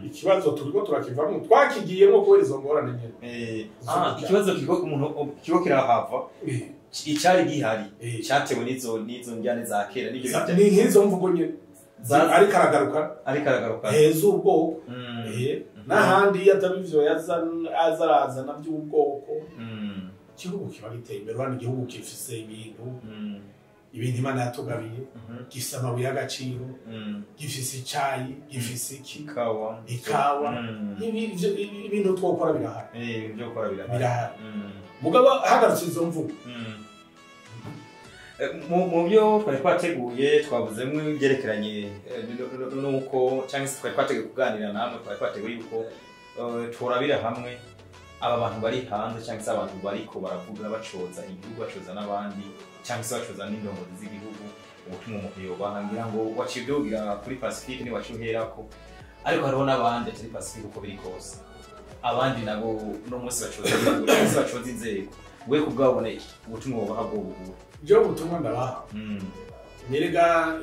A: ikibazo turiko turakivamo twakigiyemo kubera izo ngorane nyene
B: ikibazo kigo kirahava icari gihari cyatewe n'izo njyane za kera
A: n'ibyo ni nk'izo mvugo nyene ari karagaruka heza ubwoko n'ahandi yatabivyo yazarazana by'ubwoko igihugu kiba giteye imbere hano igihugu kifise ibintu Imana yatugabiye gifise amabuye y'agaciro gifise icayi gifise ikawa ibintu twokora birahari mugabo hagarutse izo mvugo
B: mu byo twari twateguye twavuzemo ibyerekeranye nuko cyangwa se twari twateguye kuganira namwe twari twateguye yuko turabira hamwe aba bantu bari hanze cyangwa se abantu bariko baravuga bacoza igihugu bacoza n'abandi cyangwa se bacoza n'indongozi z'igihugu ubutumwa umuntu yobaha ngira ngo wacidogira kuri Pacifique ni wacuherako ariko hariho n'abandi atari Pacifique uko biri kose abandi nabo no munsi bacoza inzego we kubwabone ubutumwa wobaha bwo buhura
A: byo butumwa ndabaha nerega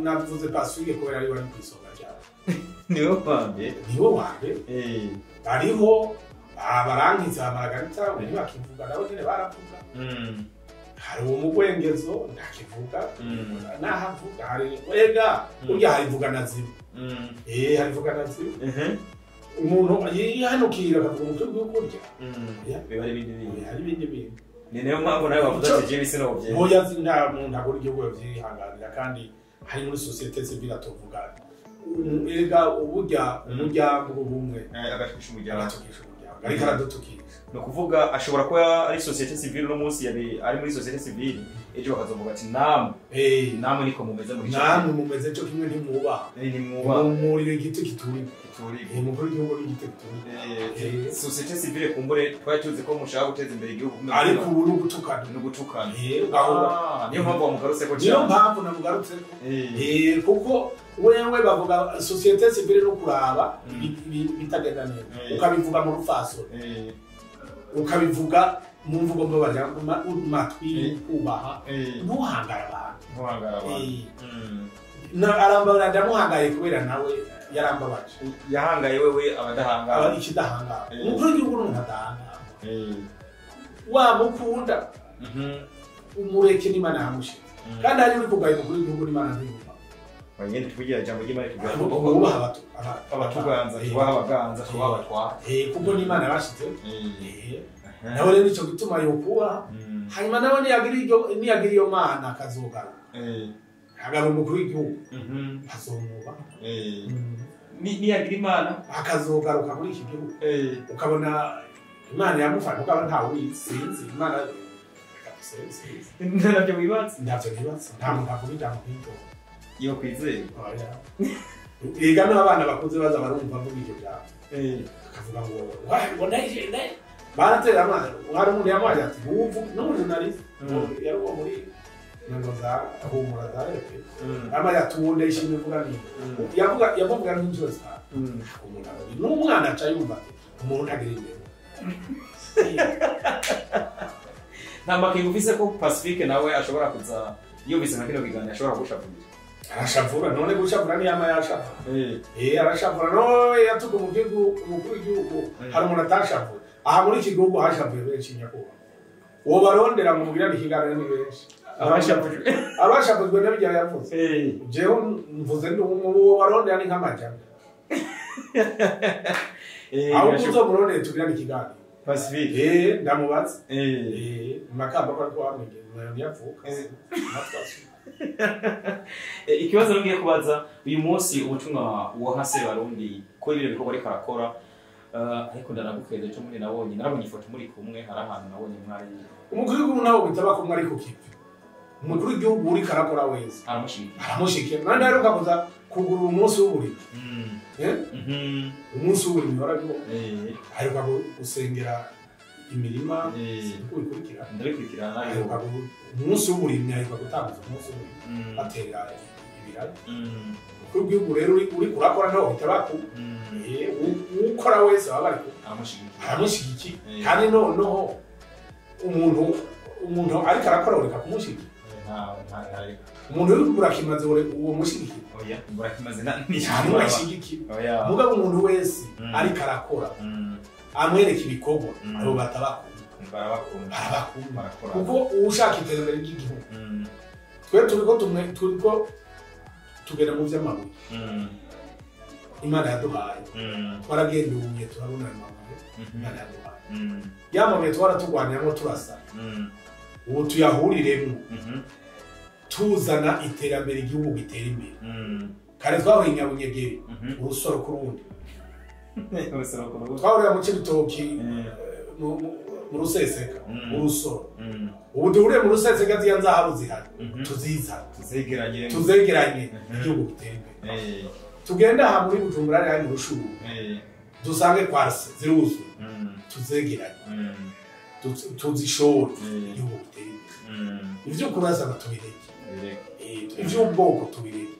A: navuze Pacifique kubera ari bari kwisonga cyane niwo wambe ariho abarangiza amaragarita bari bakivuga nabo nyene baravuga hari umugwengezo ndakivuga nahavuga hari wega urya harivuga nazibu harivuga nazibu umuntu yihanukira akavuga umutwe bw'ukurya
B: biba ari ibindi bintu
A: ni
B: niyo mpamvu nawe bavuze ati jewe isi nobye
A: hoya nta muntu akora igihugu yavyihanganira kandi hari muri société civile atovuga erega uburya umuryango ubumwe
B: agashikisha umuryango
A: ariko aradutukisha
B: no kuvuga ashobora kuba ari société civile no munsi yabe ari muri société civile ejo bakazovuga ati namwe niko mumeze muri cyo
A: namwe mumeze cyo kimwe ntimuba muri igiti kituri umukuru w'igihugu n'igiti kituri
B: société civile kumbure twari tuzi ko mushaka guteza imbere igihugu
A: ariko ubu n'ugutukana
B: niyo mpamvu bamugarutse ko
A: niyo mpamvu namugarutse kuko wewe bavuga société civile no kuraba bitagenda neza ukabivuga mu rufaso ukabivuga mu mvugo mbabarira matwi kubaha ntuhangara abantu arambara ndamuhangaye kubera nawe yarambabaje
B: yahangaye wewe abadahangara
A: ikidahangara umukuru w'igihugu n'umuntu adahangara wamukunda umureke n'Imana yamushize kandi hari uri kugaye umukuru w'igihugu n'Imana ntiyumva
B: wanyene tuvugira jambo ry'Imana tuvuga abatuganza tubaha abaganza tubaha abatwara
A: kuko n'Imana yabashize nawe rero nicyo gituma yokuba hanyuma nawe niyagira iyo mana akazogara hagaba umukuru w'igihugu azomuba
B: niyagira imana
A: akazogaruka muri iki gihugu ukabona imana yamufasha ukaba ntawe uyisinzi imana
B: ntabyo wibatse
A: nta muntu avuga ijambo nk'iryo
B: iyo kwizeye
A: yiga n'abana bakuze baza barumva avuga iryo jambo akavuga ngo ndayigenda baratera amazi hari umuntu yamuhaye ati ubu n'umujurnaliste yari uwo muri ngo za humura za repe ama yatuwonde ishimwe uvuga ni yavuga n'inshuro zitanu umuntu n'umwana aca yumva umuntu agira imbere
B: nta makingo ufise ko Pacifique nawe ashobora kuza yumvise nka kino kiganiro ashobora gushavura
A: arashavura none gushavura ni yama yashavura arashavura no yatuka umukuru w'igihugu hari umuntu atashavura aha muri iki gihugu hashavuye benshi nyakuba uwo barondera mu mubwira ikiganiro ni benshi abashavuzwe n'abijya yavuze jewe mvuze uwo barondera ni nk'amajana aho uzomurondera tubwira ikiganiro
B: Pacifique
A: ndamubaza makamba ko ariko wamwigeze yavuka
B: Ikibazo ngiye kubaza uyu munsi ubutumwa wa hase barundi ko ibiro bikorwa ariko arakora ariko ndanagukeze cyo muri nabonye ifoto muri kumwe hari ahantu nabonye mwari
A: umukuru w'igihugu nawo bitaba ko mwari ku kipi umukuru w'igihugu uri karakora wese aramushikira nandi aheruka kuza kugura umunsi w'uburiri umunsi w'uburiri warabyo aheruka gusengera imirima kubikurikira
B: ndabikurikirana
A: umunsi w'uburiri aheruka gutanguza umunsi w'uburiri batera ibirari umukuru w'igihugu rero uri kurakora nawo bitaba ko ukora wese baba bari aramushigiki kandi noneho umuntu ariko arakora ureka kumushigiki umuntu uri burakimaze uwo mushigiki
B: oya burakimaze
A: cyane urashigiki mugabo umuntu wese ariko arakora amwereka ibikorwa abo barabakunda kuko ushaka iterambere ry'igihugu turiko tugera mu vy'amabuye Imana yaduhaye twaragenduye turabona amabuye Imana yaduhaye yamabuye twaratugwaniramo turasa ubu tuyahuriremo tuzana iterambere igihugu gitera imbere kare twahuye Nyabunyegeri urusoro kurundi twahurira mu Cibitoki mu Ruseseka urusoro ubu duhuriye mu Ruseseka ziya nzahabu zihari tuzegeranye igihugu gitera imbere tugenda aha muri Bujumbura ari Rushuru dusange kwarse ziruzu tuzegeranye tuzishora igihugu gitera imbere ivyo kurasa batubireke ivy'ubwoko tubireke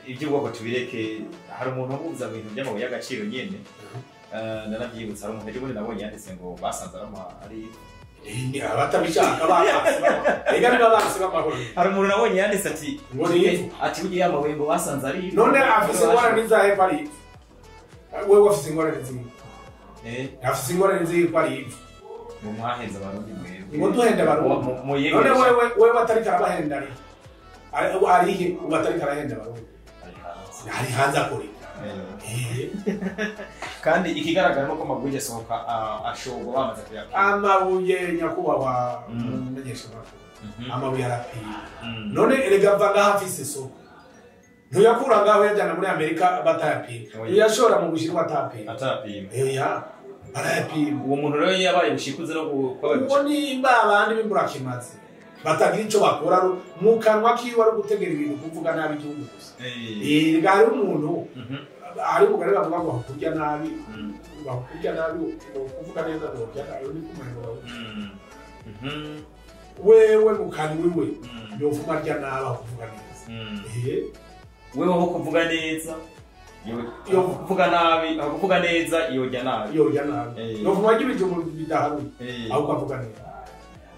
B: ivy'ubwoko tubireke hari umuntu ubuza ibintu by'amabuye y'agaciro nyene nanavyibutsa hari umuntu ejo nabonye yanditse ngo basanze ari
A: ni abatabishaka ega niba base b'amahoro
B: hari umuntu nabonye yanditse ati bugiye amabuye ngo basanze ari
A: none afise ingorane n'izahe pari wewe afise ingorane n'izihe afise ingorane n'izihe pari
B: mu mwahenza abarundi mwebwe
A: ngo duhenda abarundi none wewe batariko arabahenda arihe ubatariko arahenda abarundi ari hanze akora
B: kandi ikigaragara nuko amabuye asohoka ashogwa bamaze kuyapima
A: amabuye nyakubahwa menyesha makuru amabuye arapiye none erega vanga hafise soko ntuyakura ngaho yajyana muri Amerika batayapima uyashora mu Bushinwa atapima barayapima
B: uwo muntu rero yabaye bushikuze no
A: kuko nimba abandi b'imburakimazi batagira ico bakora mu kanwa kiwe ari gutegera ibintu kuvuga nabi igihugu gusa gari umuntu ari mugari bavuga ngo kurya nabi kuvuga neza ngo kurya nabi ni kumenya wewe mukani wewe yofuma rya nabi kuvuga neza
B: wewe ho kuvuga neza yo kuvuga neza yojya nabi
A: yofuma y'ibijumbu bidaharuye aho kuvuga neza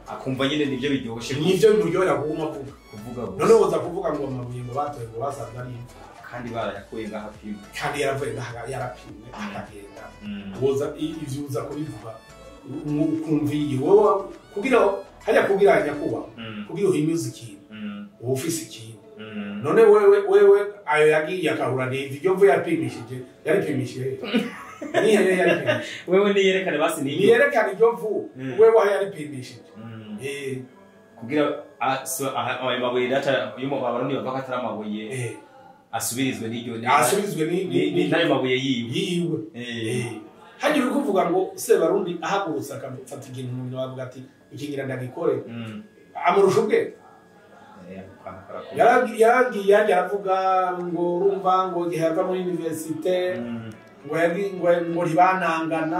B: akumva nyine nivyo biryoshe
A: nivyo biryohera kuvuga none woza kuvuga ngo amabuye ngo batoye ngo basanze ari
B: kandi barayakuye ngaha pimwe
A: kandi yaravuye ngaha yarapimwe akagenda woza ivyo uza kubivuga ukumviye wowe kugira hajya kugira nyakuba kugira uhimize ikintu uba ufise ikintu none wewe ayo yagiye akahura n'ivyo mvu yapimishije yaripimishije nihe yaripimishije
B: wewe niyerekane basi
A: niyerekane ivyo mvu wewe aho yaripimishije
B: kugira ayo mabuye data yumo abarundi bavuga atari amabuye asubirizwe n'ayo mabuye yiwe hagira uri kuvuga ngo Sebarundi ahagurutse akafata ikintu mu minwe bavuga ati ikingira ndagikore amurusha ubwe yaragiye aravuga ngo urumva ngo igihe yava muri universite ngo ntibanangana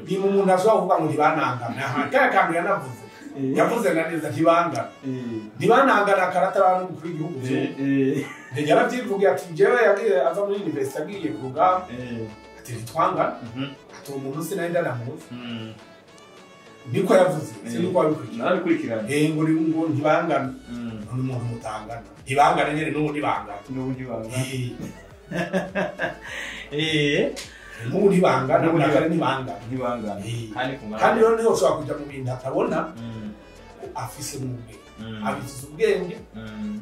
B: ni mu muntu ashobora kuvuga ngo ntibanangana kaya kantu yavuze na neza ntibanangana karatara n'umukuru w'igihugu yaravyivugiye ati jewe yagiye ava muri universite agiye ku rugamba ati ntitwangana ati uwo muntu sinahenda namuzi niko yavuze siniko wabikurikirana
A: ngo ntibangana none umuntu mutangana ntibangana nyene n'ubu ntibangana n'ubu ntibangana n'akare ntibangana kandi rero niho ushobora kuja mu bintu atabona afise n'ubwenge abiziza ubwenge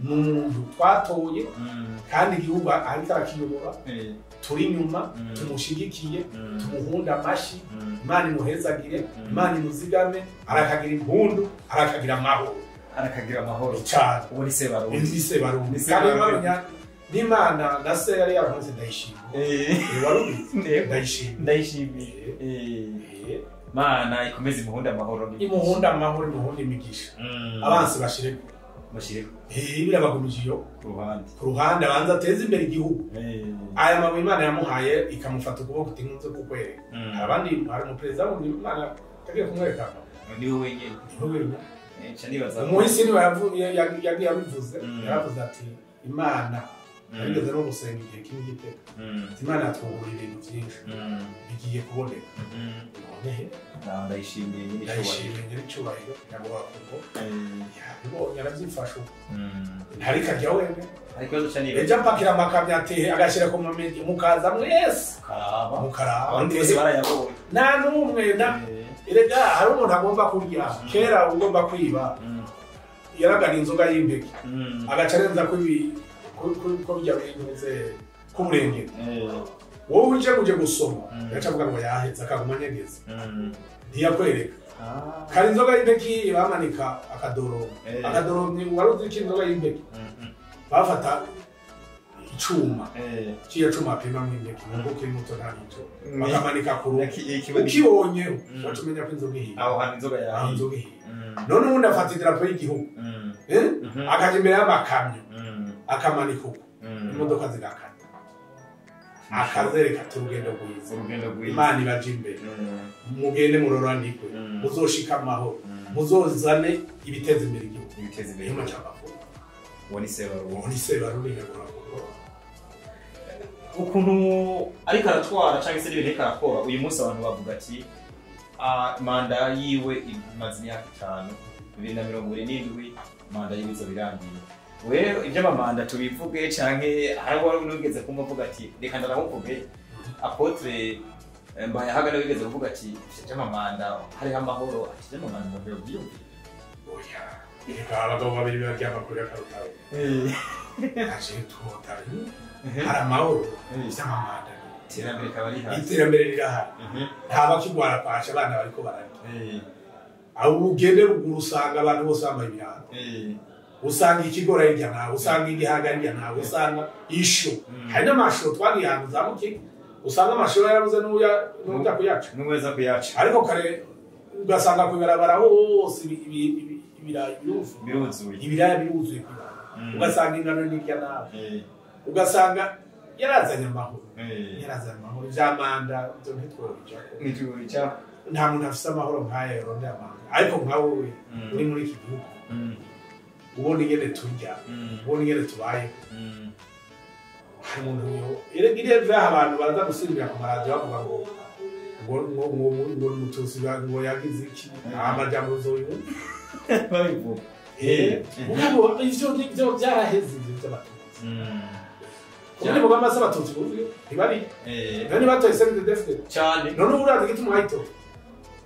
A: n'umuntu twatoye kandi igihugu ariko arakiyobora turi inyuma tumushigikiye tumuhunda amashi Imana imuhezagire Imana imuzigame arakagira impundu arakagira amahoro
B: arakagira amahoro
A: cyane
B: ubu ni Sebarundi
A: kandi barunya n'Imana na se yari yaramuze ndayishimiye warubizi ndayishimiye
B: Mana ikomeze imuhunda amahoro
A: imigisha abansi bashire birabagumije ku ruhande abanza ateze imbere igihugu aya mabuye Imana yamuhaye ikamufata ukuboko tinkunze kukwere abandi hari umuperezida w'Imana tagiye kumwereka
B: niwe wenyine
A: umuhisi niwe yagiye abivuze yaravuze ati Imana arigeze no gusenga igihe kimwe giteka Imana yatwungura ibintu byinshi bigiye kuboneka
B: ndayishimiye
A: nyir'icyubahiro yaguha kuko yabibonye arabyifasha ntari karya wemwe ejo apakira amakamyo atehe agashyira ku mamedi mukaza mwese mukaraba
B: abandi bose barayabonye
A: nta n'umwe erega hari umuntu agomba kurya kera ugomba kwiba yaragana inzoga y'impeke agaca arenza ko bijya binyuze k'uburengero wowe uje gusoma yaca avuga ngo yahetse akaguma anyegeza ntiyakwereka kari inzoga y'impeke bamanika akadoro wari uzi ko inzoga y'impeke bafata icuma kiya cuma apimamwo impeke nubwo kiri muto nta nico bakamanika ku rugo ukibonyeho waca umenya ko inzoga ihiye
B: aho hantu inzoga yahiye
A: none ubundi afata idarapo y'igihugu akaja imbere y'amakamyo akamanika uko imodoka zigakata akazereka ati urugendo rwiza Imana ibaje imbere mugende muroranirwe muzoshika amahoro muzozane ibiteza imbere igihugu hino cy'amavuko
B: uwo ni
A: Sebarundi
B: ukuntu ariko aratwara cyangwa se n'ibintu arakora uyu munsi abantu bavuga ati manda yiwe imaze imyaka 5 2027 manda y'ibizo birangiye wewe iby'amamanda tubivuge canke harawa unugeze kumuvuga ati reka ndaramuvuge Apotre Mbaya hagana wigeze kuvuga ati iby'amamanda hari amahoro ati iby'amamanda mu byo byumvira
A: oya reka abagabo babiri baryama kuri akarutaro aje tutari hari amahoro iby'amamanda
B: iterambere kabari hasi
A: iterambere rirahari ntaba kigwara kwasha abana bariko bararya aho ugende ruguru usanga abantu bose bambaye ibiranga usanga ikigora hirya nawe usanga igihaga hirya nawe usanga isho hari n'amashuro twagihantu zamuke usanga amashuro yarabuze n'ujya kuyaca
B: n'uweza kuyaca
A: ariko kare ugasanga kubibarabara hose ibiraya biruzuye ugasanga ingano hirya nawe ugasanga yarazanye amahoro ivy'amanda byo ntitwobica nta muntu afise amahoro nk'ayo yaronde amanda ariko nka wowe uri muri iki gihugu ubona ingene turya ubona ingene tubayeho hari umuntu iriya abantu baza gusimbira ku maradiyo bavuga ngo Umututsi ngo yagize iki amajambo uzoyumva
B: babivuga
A: ivyo byaraheze ivyo by'Abatutsi kuko nibo bamaze Abatutsi ntibari none batoye CNDD-FDD
B: cyane
A: none urazi giti mwahito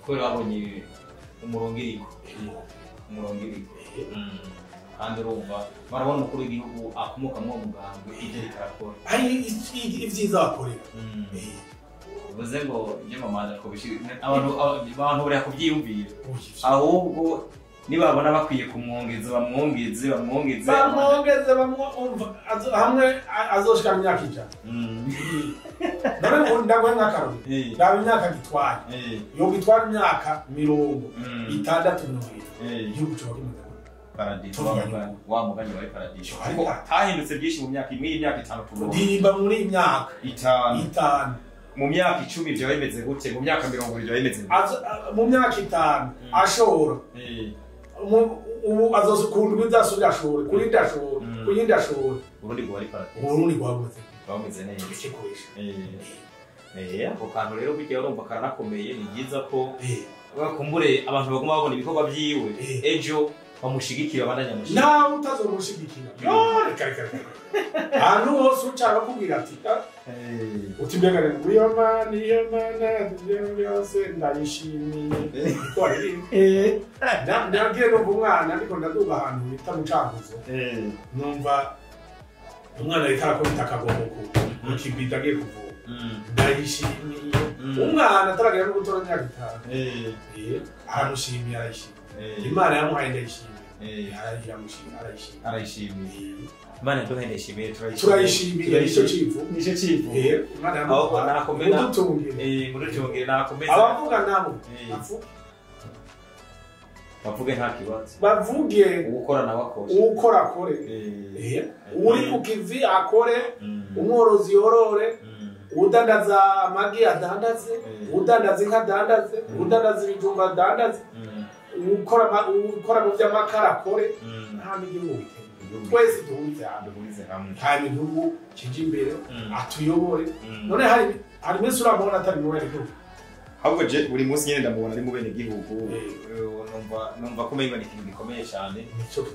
B: ko babonye umurongo iriko kandi urumva barabona umukuru w'igihugu akomoka mu mugambwe ivyo rikarakora
A: ivyiza bakorera
B: uvuze ngo iby'amamanda twobishira abantu bari kubyiyumvira ahubwo nibabona bakwiye kumwongeza bamwongeze
A: hamwe azoshika mu myaka 100 none ndagwe nk'akarori ndaba imyaka gitwaye yo gitwara imyaka 60 igihugu cyo
B: paradiso wa mugani wa paradiso ariko hahindutse byinshi mu myaka imwe y'imyaka 5 tubo
A: ndirimba muri imyaka 5
B: mu myaka 10 byo bimeze gute mu myaka 20 byo bimeze
A: mu myaka 5 ashora ubu azosukunda bizasubira ashore kuri ndashore kuyindi ashore
B: urundi gwari paradiso
A: urundi
B: gwameze neza ako kantu rero bijya urumva karanakomeye ni byiza ko bakumbure abantu baguma babona ibikorwa byiwe ejo bamushigikira abandanya
A: nawe utazomushigikira reka ahantu hose ucara kubwira ati uti mbega niyo mana yose ndayishimiye ndagiye numva umwana ariko ndaduga ahantu bita Mucankuzo numva umwana ariko arakubita akagomoko mu kibida agiye kuvura ndayishimiye umwana ataragera no gutora imyaka 5 aramushimiye arayishimiye Imana yamuhaye ndayishimiye
B: arayishimiye Imana ndohe nishimiye
A: turayishimiye nicyo civu
B: Imana nakomeza mudutungire nakomeza
A: abavuga nabo
B: bavuge nta kibazo
A: bavuge
B: ukora nawe akore
A: ukora akore uri ku kivi akore umworozi yorore udandaza amagi adandaze udandaza inka adandaze udandaza ibijumba adandaze ukora mu by'amakara akore nta n'igihugu twese duhurize hamwe hari igihugu kije imbere atuyobore none hari menshi urabona atari mu bene gihugu
B: ahubwo je buri munsi nyene ndamubona ari mu bene gihugu numva ko menga ni ikintu gikomeye cyane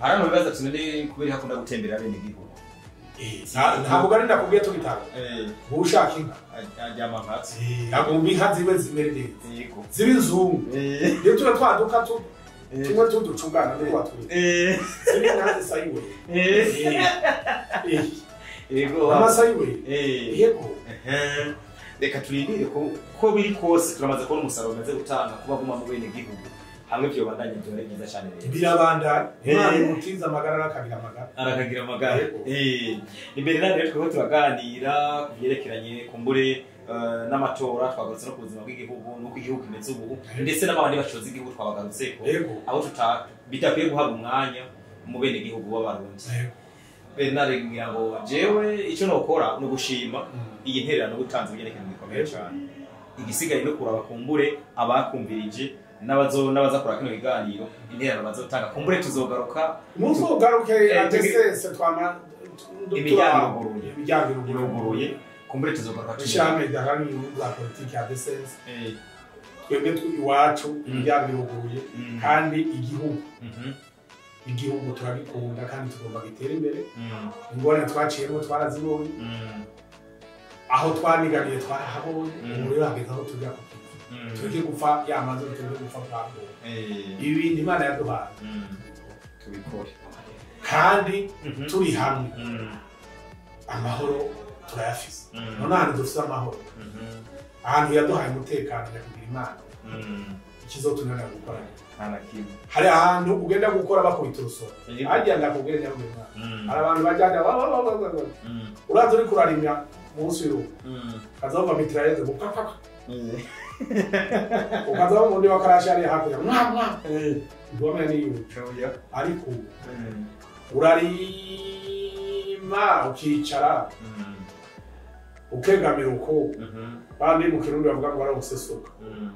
B: hari no bibaza tunene kubera hakunda gutembera bene gihugu
A: ntabwo ari ndakubwiye tugitanga ushaka inka
B: ajyama nkatsi
A: agumbi inka zibe zimere neza zibe inzungu rero tuba twaduka tumwe tuducungana no kwatwiye zibe inka zisayiwe
B: yego
A: amasayiwe yego
B: reka turindire ko biri kose turamaze kubona umusaruro umaze gutanga kuba guma mu bene gihugu hamwe byo bandanye byore neza cyane rero
A: birabandanya Imana imutiza amagara
B: arakagira amagara imbere rero twego turaganira kuvyerekeranye kumbure n'amatora twagarutse no kubuzima bw'igihugu nuko igihugu kimeze ubu ndetse n'abandi bacoza igihugu twabagarutseko aho bitakwiye guhabwa umwanya mu bene gihugu w'abarundi Bernard ngira ngo jewe ico nokora no gushima iyi ntererano gutanze ibyerekana bikomeye cyane igisigaye no kuraba kumbure abakumvirije n'abaza kora kino biganiro intererano bazotanga kumbure tuzogaruka
A: muzogaruke adesese twama
B: imiryango iruguruye kumbure tuzogaruka
A: cyane dahani za politiki adesese twebwe iwacu imiryango iruguruye kandi igihugu turabikunda kandi tugomba gitera imbere ingorane twaciyemo twarazibonye aho twaniganiye twarahabonye umuriro hageze aho tujya ku kivu tujye gupfa yamaze tujye gupfa bwabo ibindi Imana yaduhaye
B: tubikore
A: kandi turi hamwe amahoro turayafise none ahantu dufise amahoro ahantu yaduhaye umutekano nyakugira Imana ikizotunanira gukora hari ahantu ugenda gukora bakubita urusoro hagiye ndakubwira nyamwema hari abantu bajyana uraza uri kurarimya munsi y'urugo kazava mitraillette bukaka ukazava mu ndi wakarasha ari hakurya ngomera niyo ariko urarima ukicara ukegamira uko bandi mu kirundi bavuga ngo aragusesuka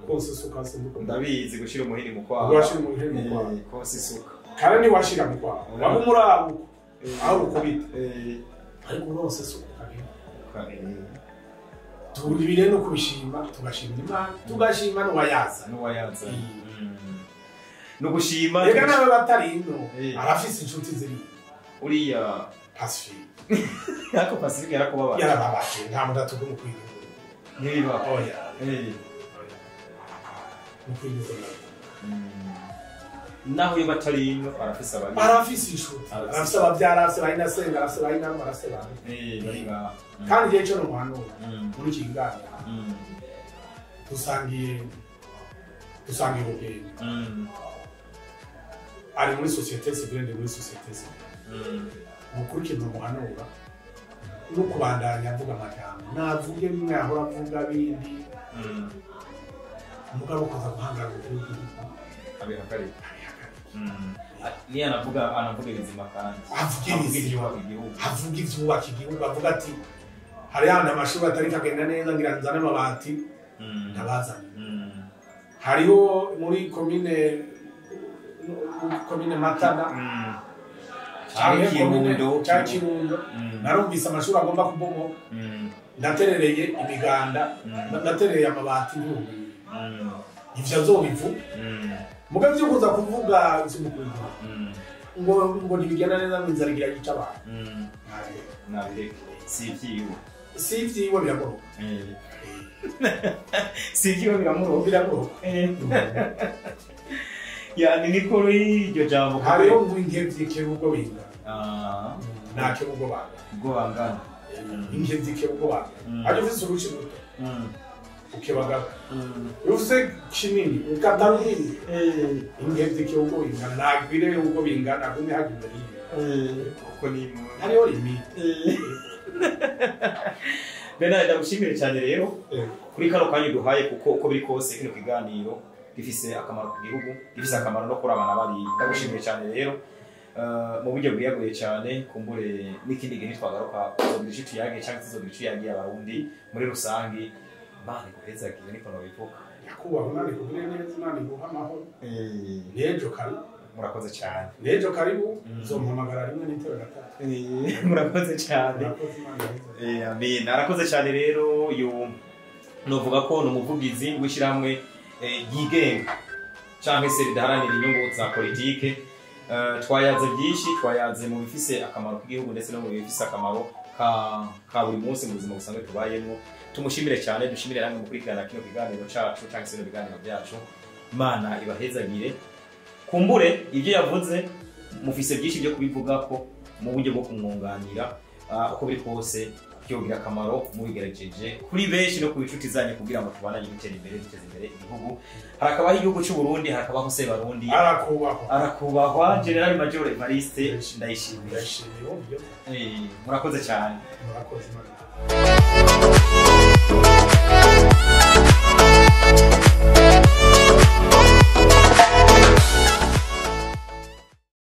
A: ko sesuka sinduko
B: ndabizi gushira umuhini mu kwaha
A: gushira umuhini mu kwaha
B: ko sesuka
A: kandi ni washira mu kwaha waba murabu aho ukubita ariko ngo sesuka turi bire no kubishima tugashima Imana tugashima no wayaza
B: no gushima
A: reka nawe batarino arafise inshuti ziri
B: uriya
A: Pacifique
B: yako Pacifique yarakubabaje
A: yarababaje nta mudatu ko mukwiye
B: niba
A: oya mukwiye
B: naho yo batarino
A: arafise inshuti arafise abavyara arafise bayina senga arafise bayina arafise bana kandi je cyo no muhanura muri kingana dusangiye ubwenge ari muri société civile muri société civile mukurikirana muhanura no kubandanya avuga amajambo navuge bimwe ahora avuga bindi umugabo kuza guhangara ubugihugu
B: abihakari ni anavuga ibizima kandi
A: avuga ibyubaka igihugu avuga ati hari hano amashuri atari kagenda neza ngira nzane amabati ntabazanye hariho muri komine Matana cyangwa Kirundo narumvise amashuri agomba kubomo ndaterereye imiganda ndaterereye amabati ivyo azobivu mugabe byo kuza kuvuga iby'umukuru ngo ntibigenda neza n'inzara igira yica abantu
B: nabireke si
A: ivyiwe biramoroka
B: si ivyiwe biramoroka yani nikoro y'iryo jambo
A: hariho ngo inkevye kebugo binga nta kebugo bangana inkevye kebugo bangana aje ufise urushi ruto ukebagara ufise kinini ukata runini ingezi ikihugu bingana nagwire ubwo bingana kumwe hagize
B: uko ni
A: hariho limite
B: bena ndagushimire cyane rero kuri kano kanya duhaye kuko uko biri kose kino kiganiro gifise akamaro ku gihugu gifise akamaro no kuri abana bari ndagushimire cyane rero mu buryo bwiyaguye cyane kumbure n'ikindi gihe twagaruka kuzogira icyo tuyage cyangwa tuzogira icyo yagiye abarundi muri rusangi Imana iguhezagiye niko nobivuga
A: yakubaho nari kubire neza Imana iguha amahoro nejo karibu
B: murakoze cyane
A: nejo karibu uzompamagara rimwe n'itero gatatu
B: murakoze cyane amen arakoze cyane rero yo novuga ko no muvugizi w'ishiramwe yigenga cyangwa se ridaharanira inyungu za politike twayaze byinshi twayaze mu bifise akamaro k'igihugu ndetse no mu bifise akamaro ka buri munsi mu buzima busanzwe tubayemo tumushimire cyane dushimire namwe mukurikirana kino kiganiro cacu cyangwa se no biganiro byacu Imana ibahezagire kumbure ibyo yavuze mufise byinshi byo kubivuga ko mu buryo bwo kumwunganira uko biri kose byogira akamaro mubigerageje kuri benshi no kubicuti zanyu kugira ngo tubananye gutera imbere duteze imbere igihugu harakabaho igihugu cy'u Burundi harakabaho se barundi arakubahwa General Major Evariste ndayishimiye murakoze cyane
A: murakoze